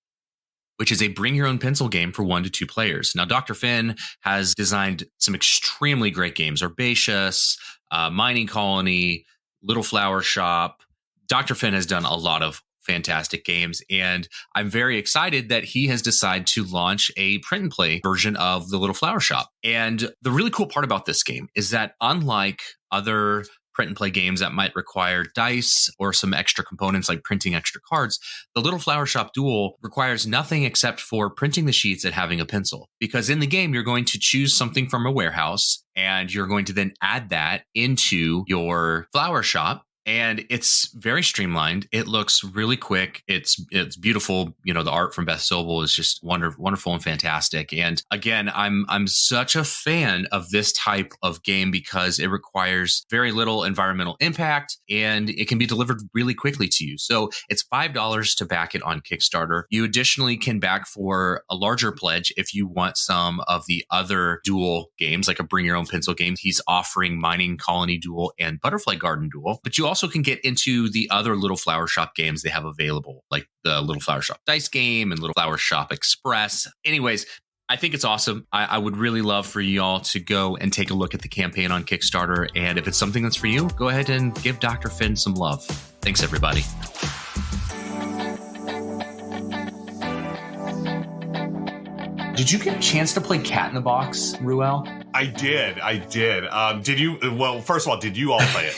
which is a bring your own pencil game for 1 to 2 players. Now, Dr. Finn has designed some extremely great games, Herbaceous, Mining Colony, Little Flower Shop. Dr. Finn has done a lot of fantastic games, and I'm very excited that he has decided to launch a print and play version of The Little Flower Shop. And the really cool part about this game is that unlike other print and play games that might require dice or some extra components like printing extra cards, the Little Flower Shop Duel requires nothing except for printing the sheets and having a pencil. Because in the game, you're going to choose something from a warehouse and you're going to then add that into your flower shop. And it's very streamlined. It looks really quick. It's beautiful. You know, the art from Beth Sobel is just wonderful and fantastic. And again, I'm such a fan of this type of game because it requires very little environmental impact and it can be delivered really quickly to you. So it's $5 to back it on Kickstarter. You additionally can back for a larger pledge if you want some of the other duel games, like a bring your own pencil game. He's offering Mining Colony Duel and Butterfly Garden Duel, but you also can get into the other Little Flower Shop games they have available, like the Little Flower Shop Dice Game and Little Flower Shop Express. Anyways, I think it's awesome. I would really love for y'all to go and take a look at the campaign on Kickstarter. And if it's something that's for you, go ahead and give Dr. Finn some love. Thanks, everybody. Did you get a chance to play Cat in the Box, Ruel? I did. Did you? Well, first of all, did you all play it?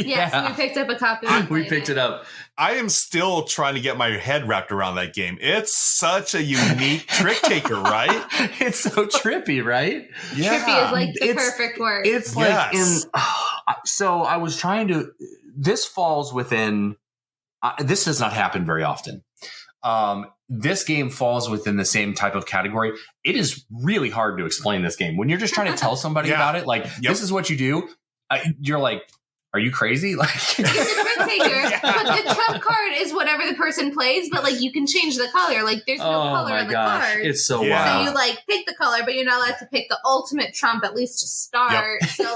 Yes, we picked up a copy. We picked it up. I am still trying to get my head wrapped around that game. It's such a unique trick taker, right? It's so trippy, right? Yeah. Trippy is like the perfect word. It's like so I was trying to, this falls within, this does not happen very often. This game falls within the same type of category. It is really hard to explain this game. When you're just trying to tell somebody about it, like, this is what you do, you're like, are you crazy? Like, it's a trick taker, but the trump card is whatever the person plays, but like you can change the color. Like there's no color on the card. It's so wild. So you like pick the color, but you're not allowed to pick the ultimate trump, at least to start. Yep. So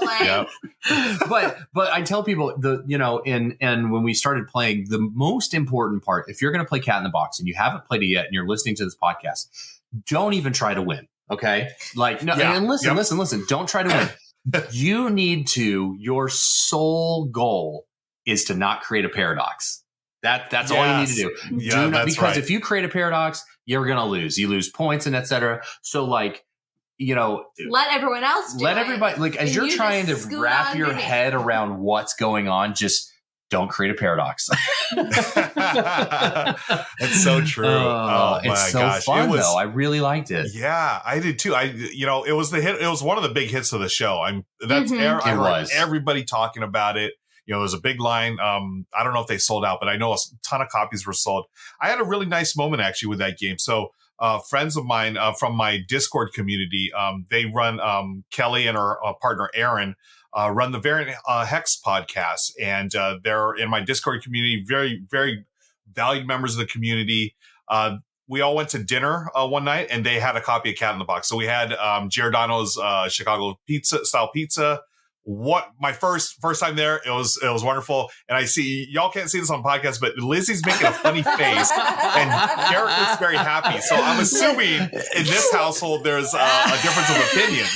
like, but I tell people and when we started playing, the most important part, if you're going to play Cat in the Box and you haven't played it yet and you're listening to this podcast, don't even try to win. Okay. Like, no, and listen, don't try to win. You need to, your sole goal is to not create a paradox. That's all you need to do. Because if you create a paradox, you're going to lose. You lose points and etc. So like, let everyone else do let everybody, like, as you're trying to wrap your head around what's going on, just don't create a paradox. It's so true. Oh my it's so gosh. Fun, though. I really liked it. Yeah, I did too. It was the hit. It was one of the big hits of the show. I heard everybody talking about it. There's a big line. I don't know if they sold out, but I know a ton of copies were sold. I had a really nice moment actually with that game. So friends of mine from my Discord community, they run Kelly and her partner Aaron run the Variant Hex podcast, and they're in my Discord community, very, very valued members of the community. We all went to dinner one night, and they had a copy of Cat in the Box. So we had Giordano's Chicago style pizza. What my first time there, it was wonderful. And I see y'all can't see this on podcast, but Lizzy's making a funny face, and Garrett looks very happy. So I'm assuming in this household there's a difference of opinion.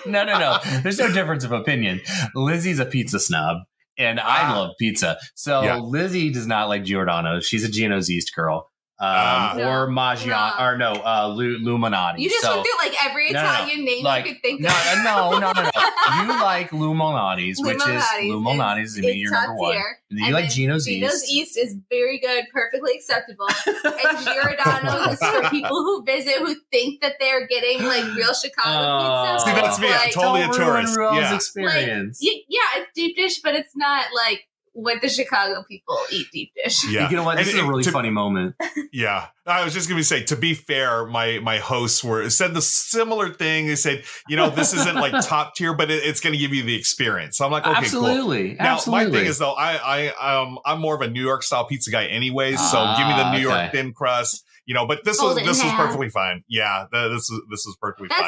No. There's no difference of opinion. Lizzy's a pizza snob, and I love pizza. So Lizzy does not like Giordano's. She's a Gino's East girl. or Maggiano, or no, Luminati. You just went through like every Italian name you could think of. No. You like Luminatis, which is Luminatis. You're number one. And you like Gino's East. Gino's East is very good, perfectly acceptable. And Giordano's is for people who visit who think that they're getting like real Chicago pizza. See, that's me. I'm totally a tourist. Yeah. Experience. Like, it's deep dish, but it's not like what the Chicago people eat deep dish. Yeah. You know what? This is a really funny moment. Yeah. I was just going to say, to be fair, my hosts said the similar thing. They said, this isn't like top tier, but it's going to give you the experience. So I'm like, okay, absolutely. Cool. Now, my thing is, though, I'm more of a New York style pizza guy anyways. So give me the New York thin crust. But this was perfectly fine. Yeah, this was perfectly fine.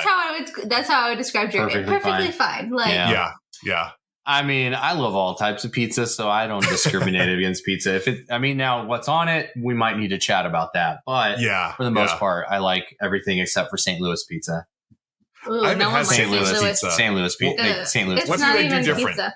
That's how I would describe Jeremy. Perfectly fine. Like, yeah. I mean, I love all types of pizza, so I don't discriminate against pizza. Now what's on it, we might need to chat about that. But for the most part, I like everything except for St. Louis pizza. Ooh, I haven't had St. Louis pizza. St. Louis pizza. St. Louis. It's not even pizza.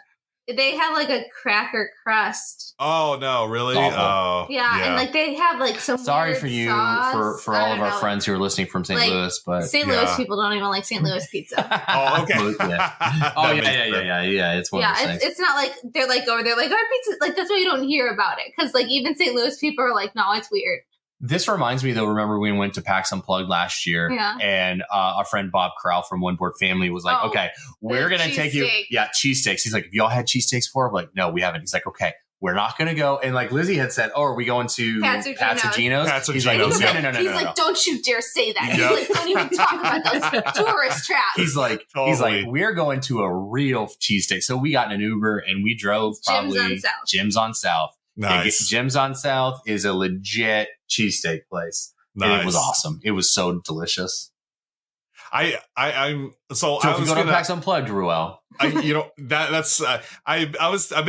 They have like a cracker crust. Oh no, really? Oh yeah, and like they have like some. Sorry for you, for all of our friends who are listening from St. Louis, but St. Louis people don't even like St. Louis pizza. Oh, okay. Yeah. It's one of those things. It's not like they're like over there like our pizza. Like that's why you don't hear about it because like even St. Louis people are like, no, it's weird. This reminds me, though, remember we went to PAX Unplugged last year and our friend Bob Corral from One Board Family was like, okay, we're going to take you. Yeah, cheesesteaks. He's like, have y'all had cheesesteaks before? I'm like, no, we haven't. He's like, okay, we're not going to go. And like Lizzy had said, are we going to Patsagino's? He's like, no. He's like, don't you dare say that. He's like, don't even talk about those tourist traps. He's like, we're going to a real cheesesteak. So we got in an Uber and we drove Jim's on South. Nice. Jim's on South is a legit cheesesteak place. Nice. And it was awesome. It was so delicious. I've been PAX Unplugged, Ruel. I've been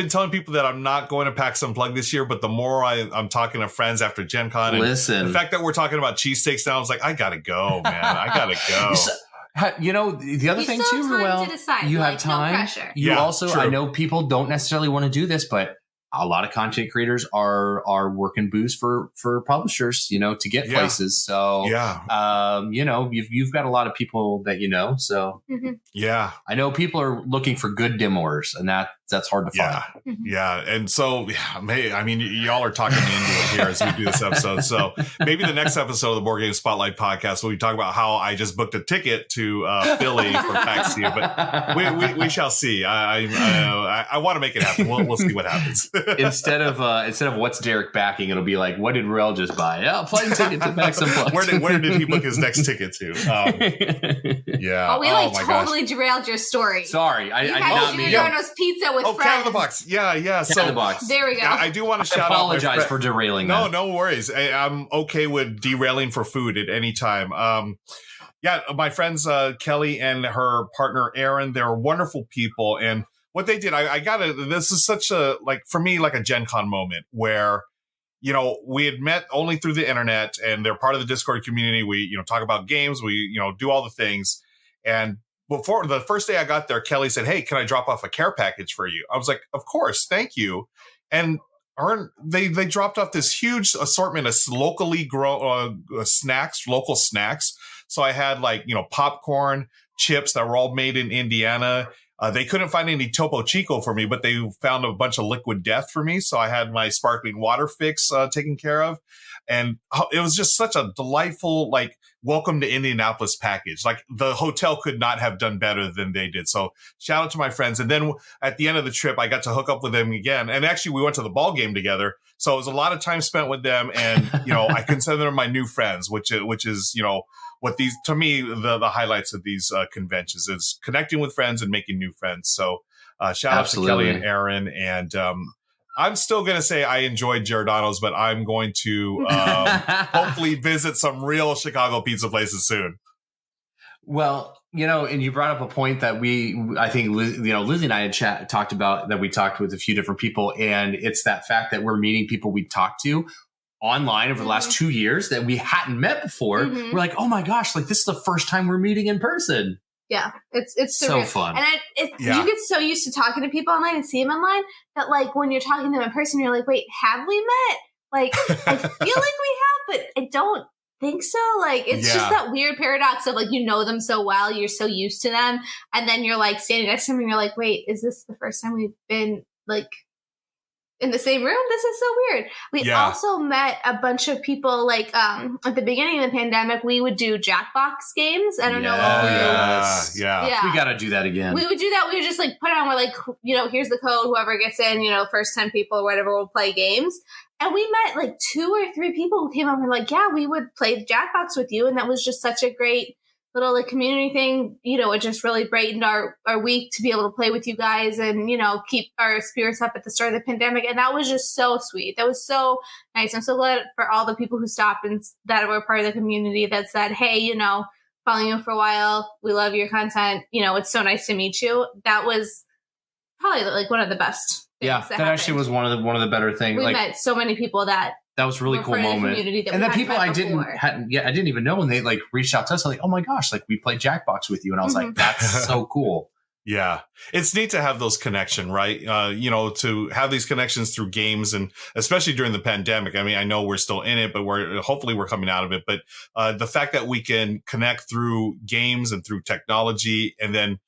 telling people that I'm not going to PAX Unplugged this year, but the more I'm talking to friends after Gen Con, and the fact that we're talking about cheesesteaks now, I was like, I gotta go, man. I gotta go. The other thing too, Ruel, you have time. No pressure. You also, true. I know people don't necessarily want to do this, but a lot of content creators are working booths for publishers, to get places. So, you've got a lot of people that so I know people are looking for good demoers, and that's hard to find. Yeah, and so y'all are talking me into it here as we do this episode. So maybe the next episode of the Board Game Spotlight podcast, we talk about how I just booked a ticket to Philly for PAX here, but we shall see. I want to make it happen. We'll see what happens. Instead of what's Derek backing, it'll be like, what did Ruel just buy? Oh, plane ticket to PAX Unplugged. Where did he book his next ticket to? Totally derailed your story. Sorry, I not mean Giordano's pizza with friends. Cat in the Box. Yeah. So the box. There we go. I do want to shout out. Apologize for derailing. No worries. I'm okay with derailing for food at any time. My friends Kelly and her partner Aaron, they're wonderful people, and what they did, this is such a, for me, like a Gen Con moment where, we had met only through the internet and they're part of the Discord community. We, talk about games. We, do all the things. And before the first day I got there, Kelly said, hey, can I drop off a care package for you? I was like, of course. Thank you. And they dropped off this huge assortment of locally grown local snacks. So I had popcorn, chips that were all made in Indiana. They couldn't find any Topo Chico for me, but they found a bunch of Liquid Death for me. So I had my sparkling water fix taken care of. And it was just such a delightful, welcome to Indianapolis package. The hotel could not have done better than they did. So shout out to my friends. And then at the end of the trip, I got to hook up with them again. And actually, we went to the ball game together. So it was a lot of time spent with them. And, I consider them my new friends, which is, what these, to me, the highlights of these conventions is connecting with friends and making new friends. So shout out to Kelly and Aaron. And I'm still going to say I enjoyed Giordano's, but I'm going to hopefully visit some real Chicago pizza places soon. Well, and you brought up a point that I think, Lizzy and I had talked about, that we talked with a few different people. And it's that fact that we're meeting people we talked to online over the last 2 years that we hadn't met before. We're like, oh my gosh, this is the first time we're meeting in person. Yeah, it's so fun. And you get so used to talking to people online and see them online that when you're talking to them in person, you're like, wait, have we met? Like, I feel like we have, but I don't think so. Like, it's just that weird paradox of like, you know them so well, you're so used to them, and then you're like standing next to them and you're like, wait, is this the first time we've been like in the same room? This is so weird. We also met a bunch of people like at the beginning of the pandemic. We would do Jackbox games. I don't know. We got to do that again. We would do that. We would just like put it on. We're like, here's the code. Whoever gets in, first 10 people or whatever will play games. And we met like 2 or 3 people who came up and were like, yeah, we would play Jackbox with you. And that was just such a great little like community thing. It just really brightened our week to be able to play with you guys and, keep our spirits up at the start of the pandemic. And that was just so sweet. That was so nice. I'm so glad for all the people who stopped and that were part of the community that said, hey, following you for a while. We love your content. It's so nice to meet you. That was probably like one of the best. Yeah, that actually was one of the better things. We met so many people that was a really cool moment. And then people I didn't even know when they like reached out to us, like, oh my gosh, like we played Jackbox with you. And I was like, that's so cool. Yeah. It's neat to have those connections, right? To have these connections through games and especially during the pandemic. I mean, I know we're still in it, but hopefully we're coming out of it. But the fact that we can connect through games and through technology, and then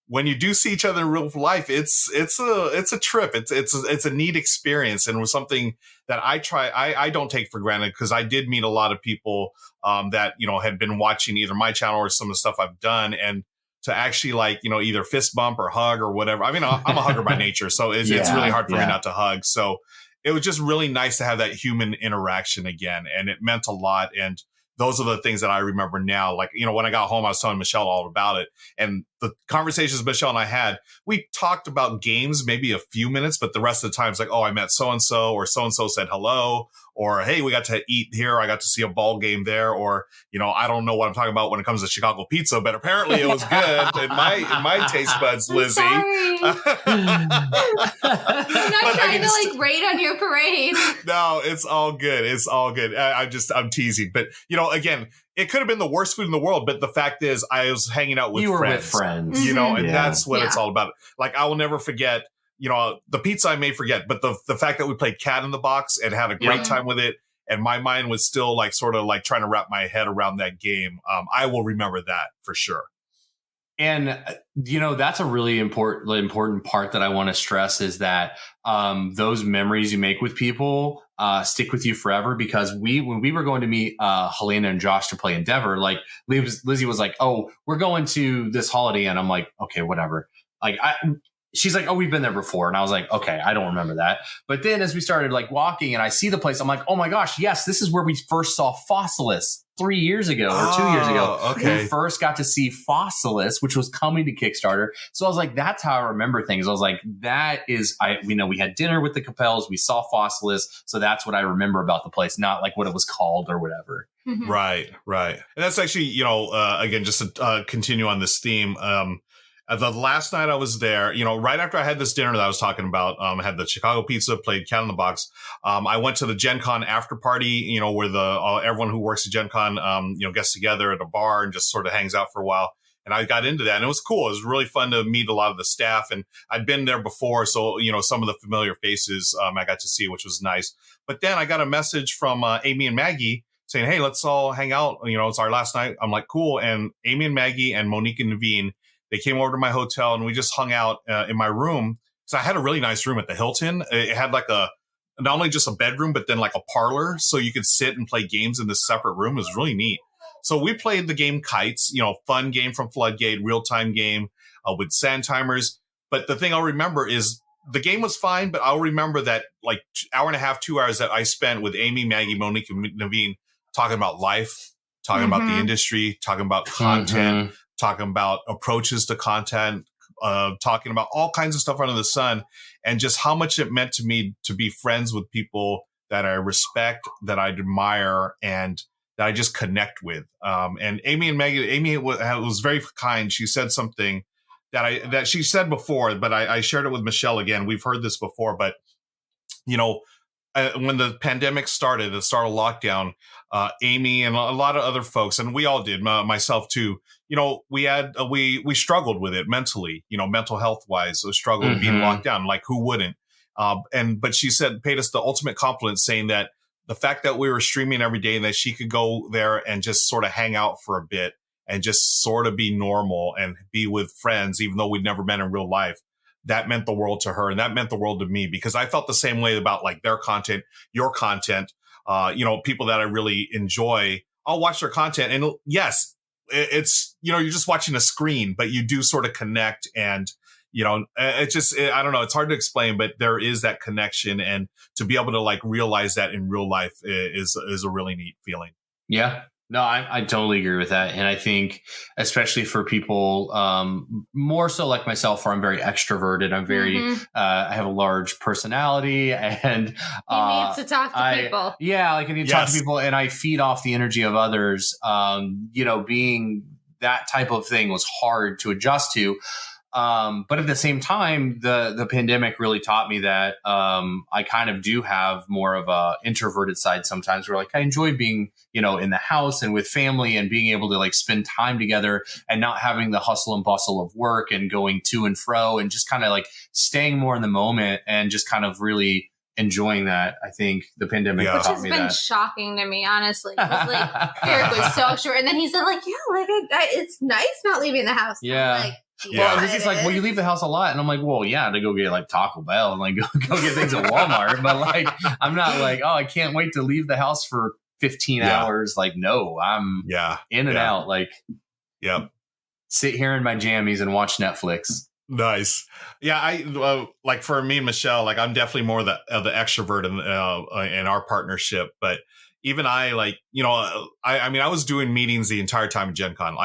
when you do see each other in real life, it's a trip. It's a neat experience, and it was something that I don't take for granted, because I did meet a lot of people that had been watching either my channel or some of the stuff I've done, and to actually like either fist bump or hug or whatever. I mean, I'm a hugger by nature, so it's really hard for me not to hug. So it was just really nice to have that human interaction again, and it meant a lot. And those are the things that I remember now. Like, when I got home, I was telling Michelle all about it. And the conversations Michelle and I had, we talked about games maybe a few minutes, but the rest of the time it's like, oh, I met so-and-so, or so-and-so said hello, or hey, we got to eat here. I got to see a ball game there. Or, I don't know what I'm talking about when it comes to Chicago pizza, but apparently it was good in my taste buds, Lizzy. I'm not trying to like raid on your parade. No, it's all good. It's all good. I'm teasing. But, again, it could have been the worst food in the world, but the fact is I was hanging out with friends. You were with friends. And that's what it's all about. Like, I will never forget, the pizza I may forget, but the fact that we played Cat in the Box and had a great time with it, and my mind was still like sort of like trying to wrap my head around that game. I will remember that for sure. And, that's a really important part that I want to stress, is that those memories you make with people stick with you forever. Because when we were going to meet Helena and Josh to play Endeavor, like Lizzy was like, oh, we're going to this Holiday Inn. I'm like, okay, whatever. Like she's like, oh, we've been there before. And I was like, okay, I don't remember that. But then as we started like walking and I see the place, I'm like, oh my gosh, yes, this is where we first saw Fossilis 3 years ago or 2 years ago. Okay. We first got to see Fossilis, which was coming to Kickstarter. So I was like, that's how I remember things. I was like, we had dinner with the Capels. We saw Fossilis. So that's what I remember about the place, not like what it was called or whatever. Mm-hmm. Right. And that's actually, again, just to continue on this theme, the last night I was there, right after I had this dinner that I was talking about, I had the Chicago pizza, played Cat in the Box. I went to the Gen Con after party, where everyone who works at Gen Con, gets together at a bar and just sort of hangs out for a while. And I got into that, and it was cool. It was really fun to meet a lot of the staff, and I'd been there before. So, some of the familiar faces, I got to see, which was nice. But then I got a message from Amy and Maggie saying, hey, let's all hang out. It's our last night. I'm like, cool. And Amy and Maggie and Monique and Naveen, they came over to my hotel, and we just hung out in my room. So I had a really nice room at the Hilton. It had like not only just a bedroom, but then like a parlor. So you could sit and play games in this separate room. It was really neat. So we played the game Kites, fun game from Floodgate, real-time game with sand timers. But the thing I'll remember is the game was fine, but I'll remember that like hour and a half, 2 hours that I spent with Amy, Maggie, Monique, and Naveen talking about life, talking about the industry, talking about content, talking about approaches to content, talking about all kinds of stuff under the sun, and just how much it meant to me to be friends with people that I respect, that I admire, and that I just connect with. And Amy was very kind. She said something that she said before, but I shared it with Michelle again. We've heard this before, but when the pandemic started, the start of lockdown, Amy and a lot of other folks, and we all did, myself too, we struggled with it mentally, mental health wise, struggled being locked down. Like, who wouldn't? But she paid us the ultimate compliment, saying that the fact that we were streaming every day and that she could go there and just sort of hang out for a bit and just sort of be normal and be with friends, even though we'd never met in real life, that meant the world to her. And that meant the world to me, because I felt the same way about like their content, your content, people that I really enjoy. I'll watch their content, and yes, it's, you're just watching a screen, but you do sort of connect. And, it's just, I don't know, it's hard to explain, but there is that connection. And to be able to like realize that in real life is a really neat feeling. Yeah. No, I totally agree with that. And I think especially for people more so like myself, where I'm very extroverted, I'm very, I have a large personality, and he needs to talk to people. Yeah. Like I need to talk to people, and I feed off the energy of others. Being that type of thing was hard to adjust to. But at the same time, the pandemic really taught me that I kind of do have more of a introverted side sometimes, where like I enjoy being, in the house and with family, and being able to like spend time together and not having the hustle and bustle of work and going to and fro, and just kind of like staying more in the moment and just kind of really enjoying that. I think the pandemic taught me that. Which has been shocking to me, honestly. Like Eric was so short, and then he said like, yeah, like it's nice not leaving the house. Yeah. Well, he's like, well, you leave the house a lot. And I'm like, well, yeah, to go get like Taco Bell and like go get things at Walmart. But like, I'm not like, oh, I can't wait to leave the house for 15 hours. Like, no, I'm in and out. Like, sit here in my jammies and watch Netflix. Nice. Yeah. I like for me and Michelle, like I'm definitely more the extrovert in our partnership. But even I like, I was doing meetings the entire time at Gen Con.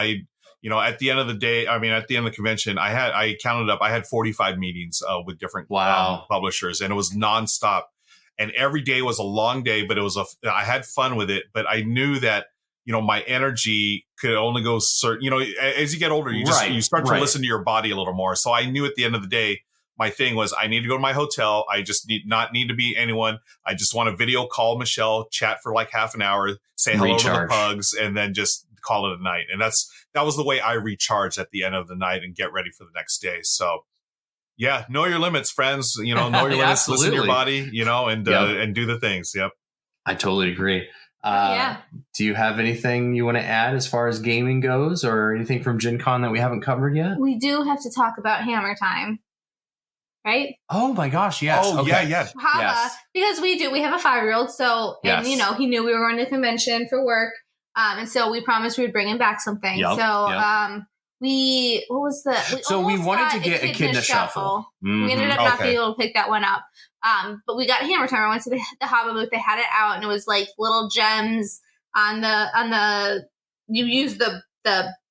At the end of the day, at the end of the convention, I counted up, I had 45 meetings with different publishers, and it was nonstop. And every day was a long day, but I had fun with it. But I knew that, my energy could only go certain, as you get older, you start to listen to your body a little more. So I knew at the end of the day, my thing was I need to go to my hotel. I just not need to be anyone. I just want to video call Michelle, chat for like half an hour, say hello to the pugs, and then just call it a night. And that was the way I recharged at the end of the night and get ready for the next day. So yeah, know your limits, friends, know your limits, listen to your body, and do the things. Yep. I totally agree. Do you have anything you want to add as far as gaming goes, or anything from Gen Con that we haven't covered yet? We do have to talk about Hammer Time. Right? Oh my gosh, yes. Oh, okay. Yeah. Hava, because we have a 5-year-old, so, and he knew we were going to convention for work, and so we promised we would bring him back something. Yep. So, we wanted to get Echidna Shuffle. Mm-hmm. We ended up not being able to pick that one up. But we got Hammer Time. I went to the Hava booth. They had it out, and it was like little gems on the. You use the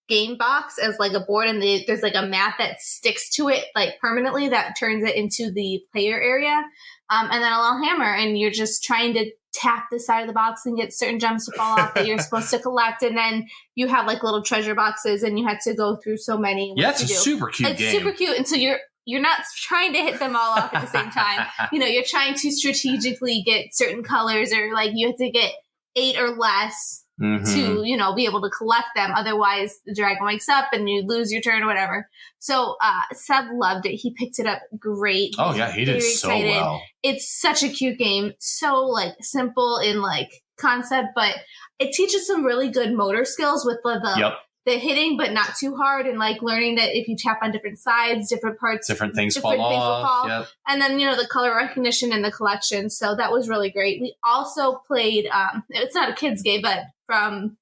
game box as like a board, and there's like a mat that sticks to it like permanently that turns it into the player area, and then a little hammer, and you're just trying to tap the side of the box and get certain gems to fall off that you're supposed to collect, and then you have like little treasure boxes, and you had to go through so many. It's a super cute game. It's super cute, and so you're not trying to hit them all off at the same time. You're trying to strategically get certain colors, or like you have to get 8 or less. Mm-hmm. To, be able to collect them. Otherwise, the dragon wakes up and you lose your turn or whatever. So, Seb loved it. He picked it up great. Oh, yeah. He did so well. It's such a cute game. So, like, simple in, like, concept, but it teaches some really good motor skills with the hitting, but not too hard, and like learning that if you tap on different sides, different parts, different things fall off. Yep. And then, the color recognition and the collection. So that was really great. We also played, it's not a kid's game, but from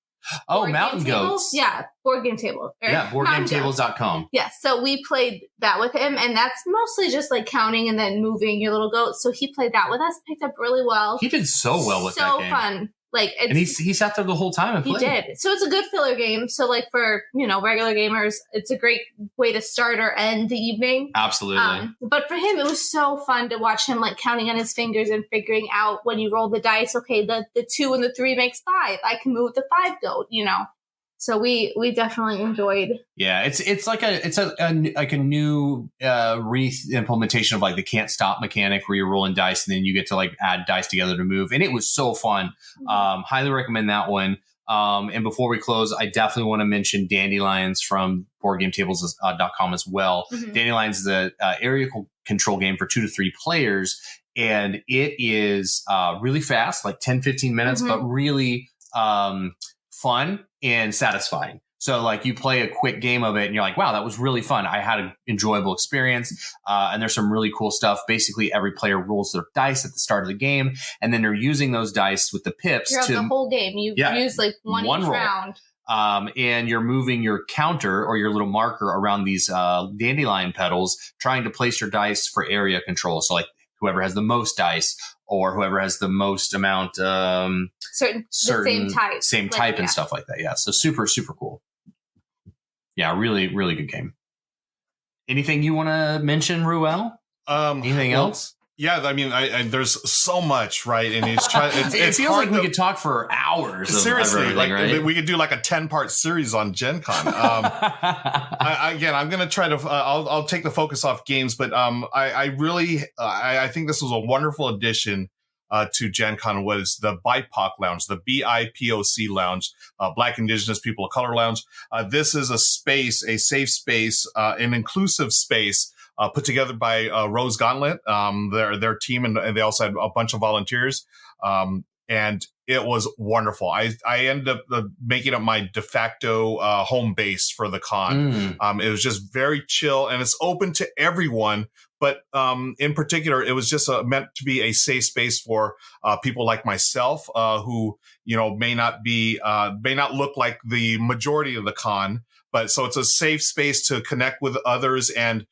Mountain Goats. Yeah, board game table. Yeah, boardgametables.com. Yeah, so we played that with him, and that's mostly just like counting and then moving your little goats. So he played that with us, picked up really well. He did so well with that game. So fun. And he sat there the whole time and played. He did. So it's a good filler game. So like for, regular gamers, it's a great way to start or end the evening. Absolutely. But for him, it was so fun to watch him like counting on his fingers and figuring out when you roll the dice, okay, the 2 and the 3 makes 5. I can move the 5 goat, So we definitely enjoyed. Yeah, it's like a new re-implementation of like the can't stop mechanic where you're rolling dice and then you get to like add dice together to move, and it was so fun. Highly recommend that one. And before we close, I definitely want to mention Dandelions from BoardGameTables.com as well. Mm-hmm. Dandelions is a area control game for 2 to 3 players. and it is really fast, like 10, 15 minutes, but really fun and satisfying. So like you play a quick game of it and you're like, wow, that was really fun. I had an enjoyable experience. And there's some really cool stuff. Basically, every player rolls their dice at the start of the game. And then they're using those dice with the pips throughout the whole game. You use like one each round. And you're moving your counter or your little marker around these dandelion petals, trying to place your dice for area control. So like whoever has the most dice or whoever has the most amount, certain same type and stuff like that. Yeah. So super, super cool. Yeah, really, really good game. Anything you want to mention, Ruel? Anything else? Yeah, I mean, there's so much, right? And it feels like we could talk for hours. Seriously, like right? We could do like a 10-part series on Gen Con. I'm going to try to. I'll take the focus off games, but I think this was a wonderful addition to Gen Con. Was the BIPOC Lounge, the BIPOC Lounge, Black Indigenous People of Color Lounge. This is a space, a safe space, an inclusive space put together by Rose Gauntlet, their team, and they also had a bunch of volunteers. And it was wonderful. I ended up making it my de facto home base for the con. It was just very chill, and it's open to everyone. But in particular, it was just meant to be a safe space for people like myself, who may not look like the majority of the con. But so it's a safe space to connect with others, and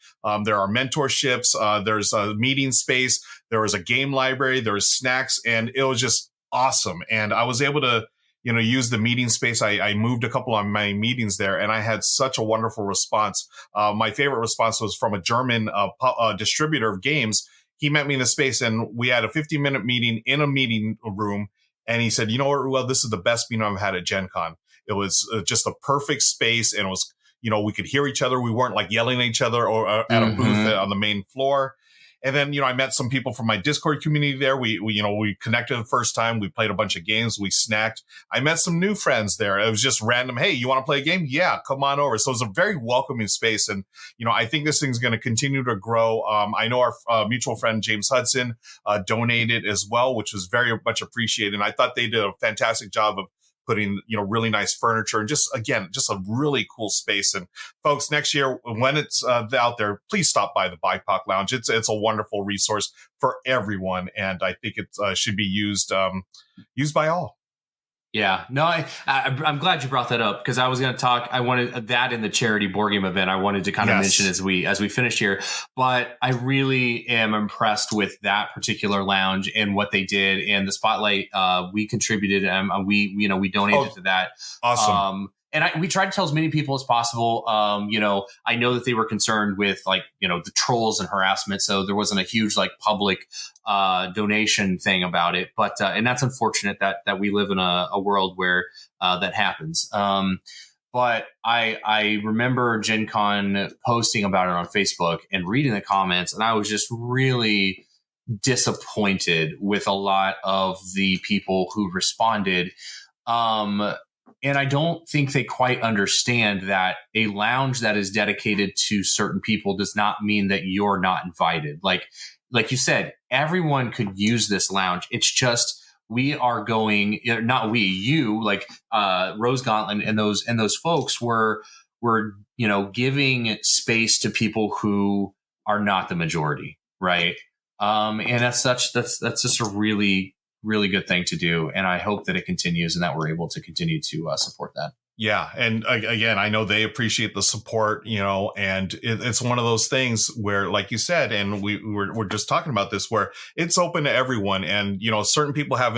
there are mentorships. There's a meeting space. There was a game library. There was snacks, and it was just awesome. And I was able to, use the meeting space. I moved a couple of my meetings there, and I had such a wonderful response. My favorite response was from a German distributor of games. He met me in the space, and we had a 15-minute meeting in a meeting room. And he said, "You know what, Ruel, this is the best meeting I've had at Gen Con. It was just a perfect space, and it was, we could hear each other. We weren't like yelling at each other or at a booth on the main floor." And then, I met some people from my Discord community there. We connected the first time. We played a bunch of games. We snacked. I met some new friends there. It was just random. Hey, you want to play a game? Yeah, come on over. So it was a very welcoming space. And, I think this thing's going to continue to grow. I know our mutual friend, James Hudson, donated as well, which was very much appreciated. And I thought they did a fantastic job of putting, really nice furniture and just a really cool space. And folks, next year, when it's out there, please stop by the BIPOC Lounge. It's a wonderful resource for everyone. And I think it should be used by all. Yeah, no, I'm glad you brought that up, because I was going to talk. I wanted that in the charity board game event. I wanted to kind of mention as we finish here, but I really am impressed with that particular lounge and what they did, and the spotlight. We contributed, we donated to that. Awesome. And we tried to tell as many people as possible. I know that they were concerned with the trolls and harassment, so there wasn't a huge public donation thing about it. But and that's unfortunate that we live in a world where that happens. But I remember Gen Con posting about it on Facebook and reading the comments, and I was just really disappointed with a lot of the people who responded. And I don't think they quite understand that a lounge that is dedicated to certain people does not mean that you're not invited. Like you said, everyone could use this lounge. It's just we are going, not we, you, Rose Gauntlet and those folks were giving space to people who are not the majority, right? And that's just a really good thing to do. And I hope that it continues and that we're able to continue to support that. Yeah. And again, I know they appreciate the support, and it's one of those things where, like you said, and we're just talking about this, where it's open to everyone. And, certain people have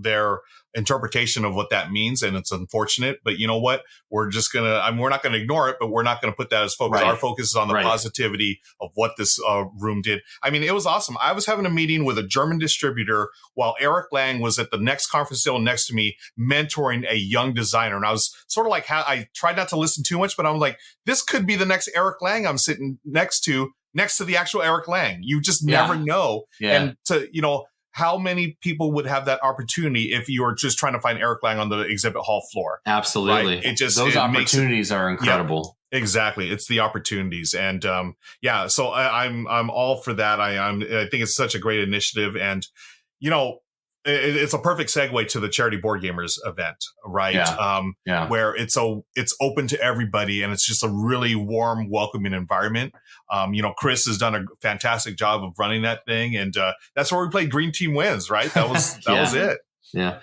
their interpretation of what that means, and it's unfortunate, but you know what? We're just we're not gonna ignore it, but we're not gonna put that as focus. Right. Our focus is on the positivity of what this room did. I mean, it was awesome. I was having a meeting with a German distributor while Eric Lang was at the next conference table next to me, mentoring a young designer. And I was sort of like, I tried not to listen too much, but I'm like, this could be the next Eric Lang I'm sitting next to the actual Eric Lang. You just never know. Yeah. And how many people would have that opportunity if you were just trying to find Eric Lang on the exhibit hall floor? Absolutely. Right? Those opportunities are incredible. Exactly. It's the opportunities. And so I'm all for that. I think it's such a great initiative. And, it's a perfect segue to the Charity Board Gamers event, right? Where it's open to everybody, and it's just a really warm, welcoming environment. Chris has done a fantastic job of running that thing, and that's where we played Green Team Wins, right? That was it. Yeah.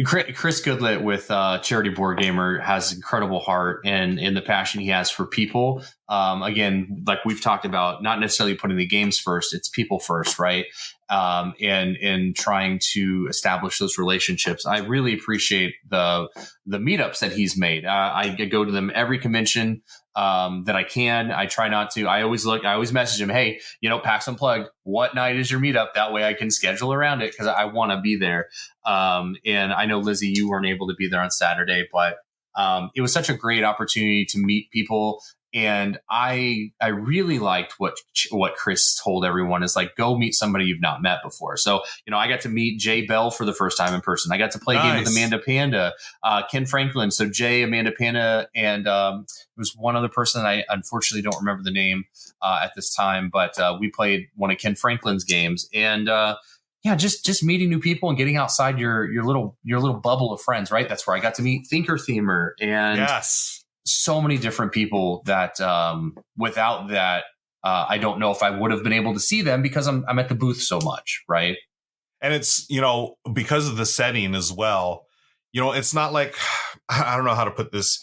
Chris Goodlett with Charity Board Gamer has incredible heart and the passion he has for people. Again, like we've talked about, not necessarily putting the games first, it's people first, right? And trying to establish those relationships. I really appreciate the meetups that he's made. I go to them every convention that I can. I try not to. I always message him, hey, PAX Unplugged, what night is your meetup? That way I can schedule around it because I want to be there. And I know, Lizzy, you weren't able to be there on Saturday, but it was such a great opportunity to meet people. And I really liked what Chris told everyone is like, go meet somebody you've not met before. So, I got to meet Jay Bell for the first time in person. I got to play a game with Amanda Panda, Ken Franklin. So Jay, Amanda Panda, and there was one other person that I unfortunately don't remember the name at this time, but we played one of Ken Franklin's games. And just meeting new people and getting outside your little bubble of friends, right? That's where I got to meet Thinker Themer and so many different people that without that, I don't know if I would have been able to see them because I'm at the booth so much, right? And it's, because of the setting as well, it's not like, I don't know how to put this.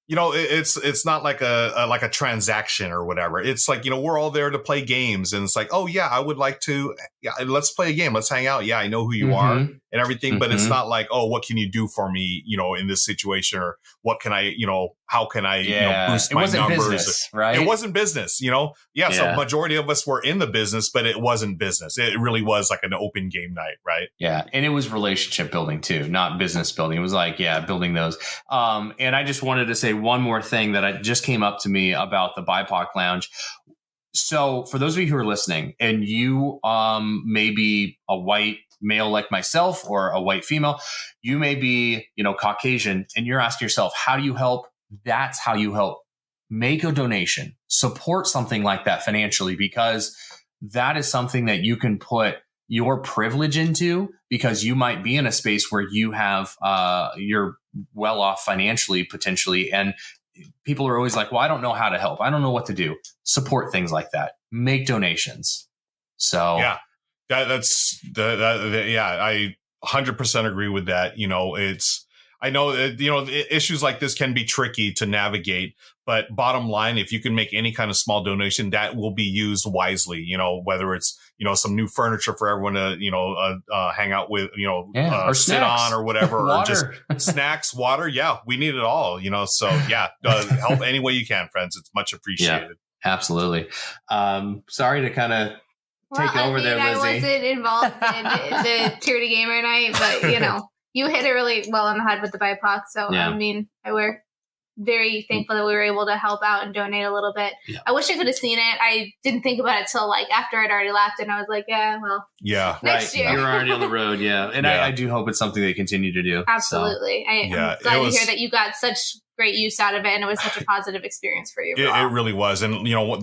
It's not like a transaction or whatever. It's like, we're all there to play games, and it's like, oh yeah, I would like to, let's play a game. Let's hang out. Yeah, I know who you are and everything, but it's not like, oh, what can you do for me, in this situation, or what can I, how can I, boost my numbers? Business, right? It wasn't business, So majority of us were in the business, but it wasn't business. It really was like an open game night, right? Yeah. And it was relationship building too, not business building. It was like, building those. And I just wanted to say one more thing that just came up to me about the BIPOC Lounge. So for those of you who are listening and you may be a white male like myself or a white female, you may be, Caucasian, and you're asking yourself, how do you help? That's how you help. Make a donation, support something like that financially, because that is something that you can put your privilege into, because you might be in a space where you have, you're well off financially, potentially. And people are always like, well, I don't know how to help. I don't know what to do. Support things like that. Make donations. So I 100% agree with that. I know that, issues like this can be tricky to navigate, but bottom line, if you can make any kind of small donation, that will be used wisely, whether it's, some new furniture for everyone to, hang out with, or sit on or whatever, or just snacks, water. Yeah, we need it all, so help any way you can, friends. It's much appreciated. Yeah, absolutely. Sorry to kind of take over there, Lizzy. I wasn't involved in the Charity Gamer night, but you hit it really well on the head with the BIPOC. So, we're very thankful that we were able to help out and donate a little bit. Yeah. I wish I could have seen it. I didn't think about it till after I'd already left, and I was like, next year. You're already on the road. Yeah. And I do hope it's something they continue to do. Absolutely. So. I'm glad to hear that you got such great use out of it, and it was such a positive experience for you. It really was. And, one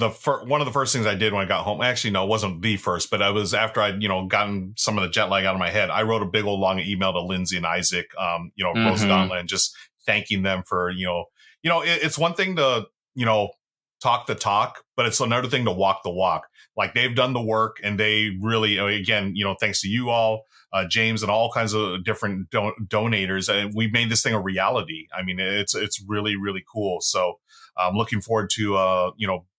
of the first things I did when I got home, actually, no, it wasn't the first, but I was after I'd, gotten some of the jet lag out of my head. I wrote a big old long email to Lindsay and Isaac, Rose Gauntlet, and just thanking them for, it's one thing to, talk the talk, but it's another thing to walk the walk. Like, they've done the work, and they really, again, thanks to you all, James, and all kinds of different donators, we made this thing a reality. I mean, it's really, really cool. So I'm looking forward to,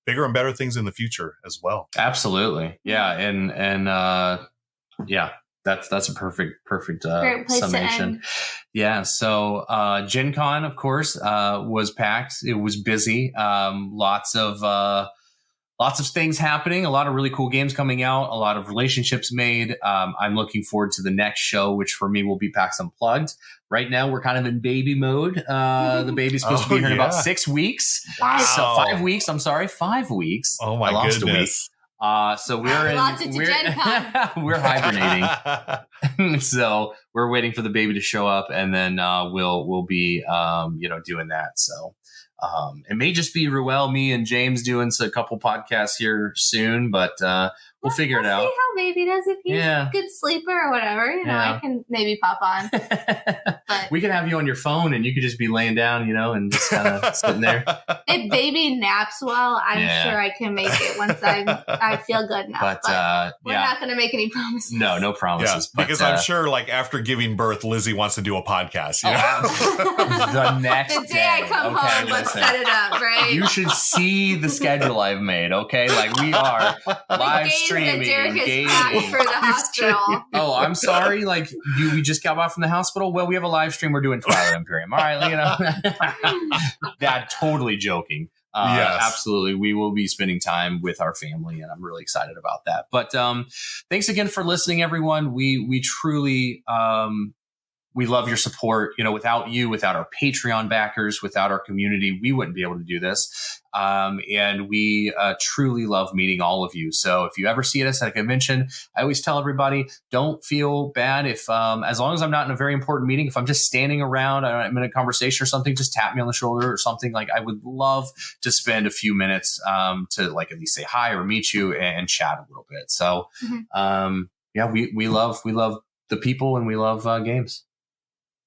bigger and better things in the future as well. Absolutely. Yeah. And that's a perfect summation. Yeah. So Gen Con, of course, was packed. It was busy. Lots of things happening, a lot of really cool games coming out, a lot of relationships made. I'm looking forward to the next show, which for me will be PAX Unplugged. Right now, we're kind of in baby mode. The baby's supposed to be here in about 6 weeks. Wow. So 5 weeks. I'm sorry, 5 weeks. Oh my goodness. So we're Gen Con. we're hibernating. So we're waiting for the baby to show up, and then we'll be doing that. So it may just be Ruel, me, and James doing a couple podcasts here soon, but we'll figure it out. See how baby does. If he's a good sleeper or whatever, I can maybe pop on. But we can have you on your phone, and you could just be laying down, and just kind of sitting there. If baby naps well, I'm sure I can make it once I feel good enough. But we're not going to make any promises. No promises. Yeah, because I'm sure, like, after giving birth, Lizzy wants to do a podcast. The next the day I come home, let's set it up, right? You should see the schedule I've made. Okay, like we are live streaming. Derek is packed for the hospital. Oh, I'm sorry. Like, we just got back from the hospital. Well, we have a live stream. We're doing Twilight Imperium. All right, that totally joking. Yes. Absolutely. We will be spending time with our family, and I'm really excited about that. But thanks again for listening, everyone. We truly we love your support. Without you, without our Patreon backers, without our community, we wouldn't be able to do this. And we truly love meeting all of you. So if you ever see us at a convention, I always tell everybody, don't feel bad if, as long as I'm not in a very important meeting, if I'm just standing around, I'm in a conversation or something, just tap me on the shoulder or something. Like, I would love to spend a few minutes to like at least say hi or meet you and chat a little bit. So, we love the people, and we love games.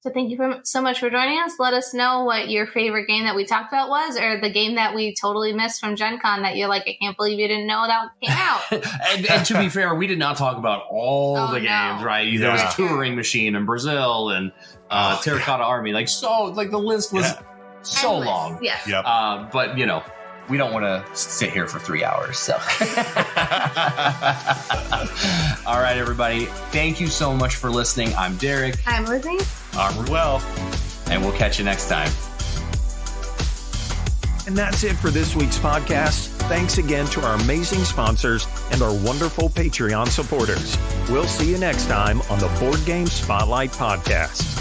So thank you so much for joining us. Let us know what your favorite game that we talked about was, or the game that we totally missed from Gen Con that you're like, I can't believe you didn't know that came out. and to be fair, we did not talk about all the games, right? Yeah. There was Turing Machine in Brazil and Terracotta Army. The list was so endless. Long. Yes. Yep. But, we don't want to sit here for 3 hours. So, all right, everybody. Thank you so much for listening. I'm Derek. I'm Lizzy. I'm Ruel. And we'll catch you next time. And that's it for this week's podcast. Thanks again to our amazing sponsors and our wonderful Patreon supporters. We'll see you next time on the Board Game Spotlight Podcast.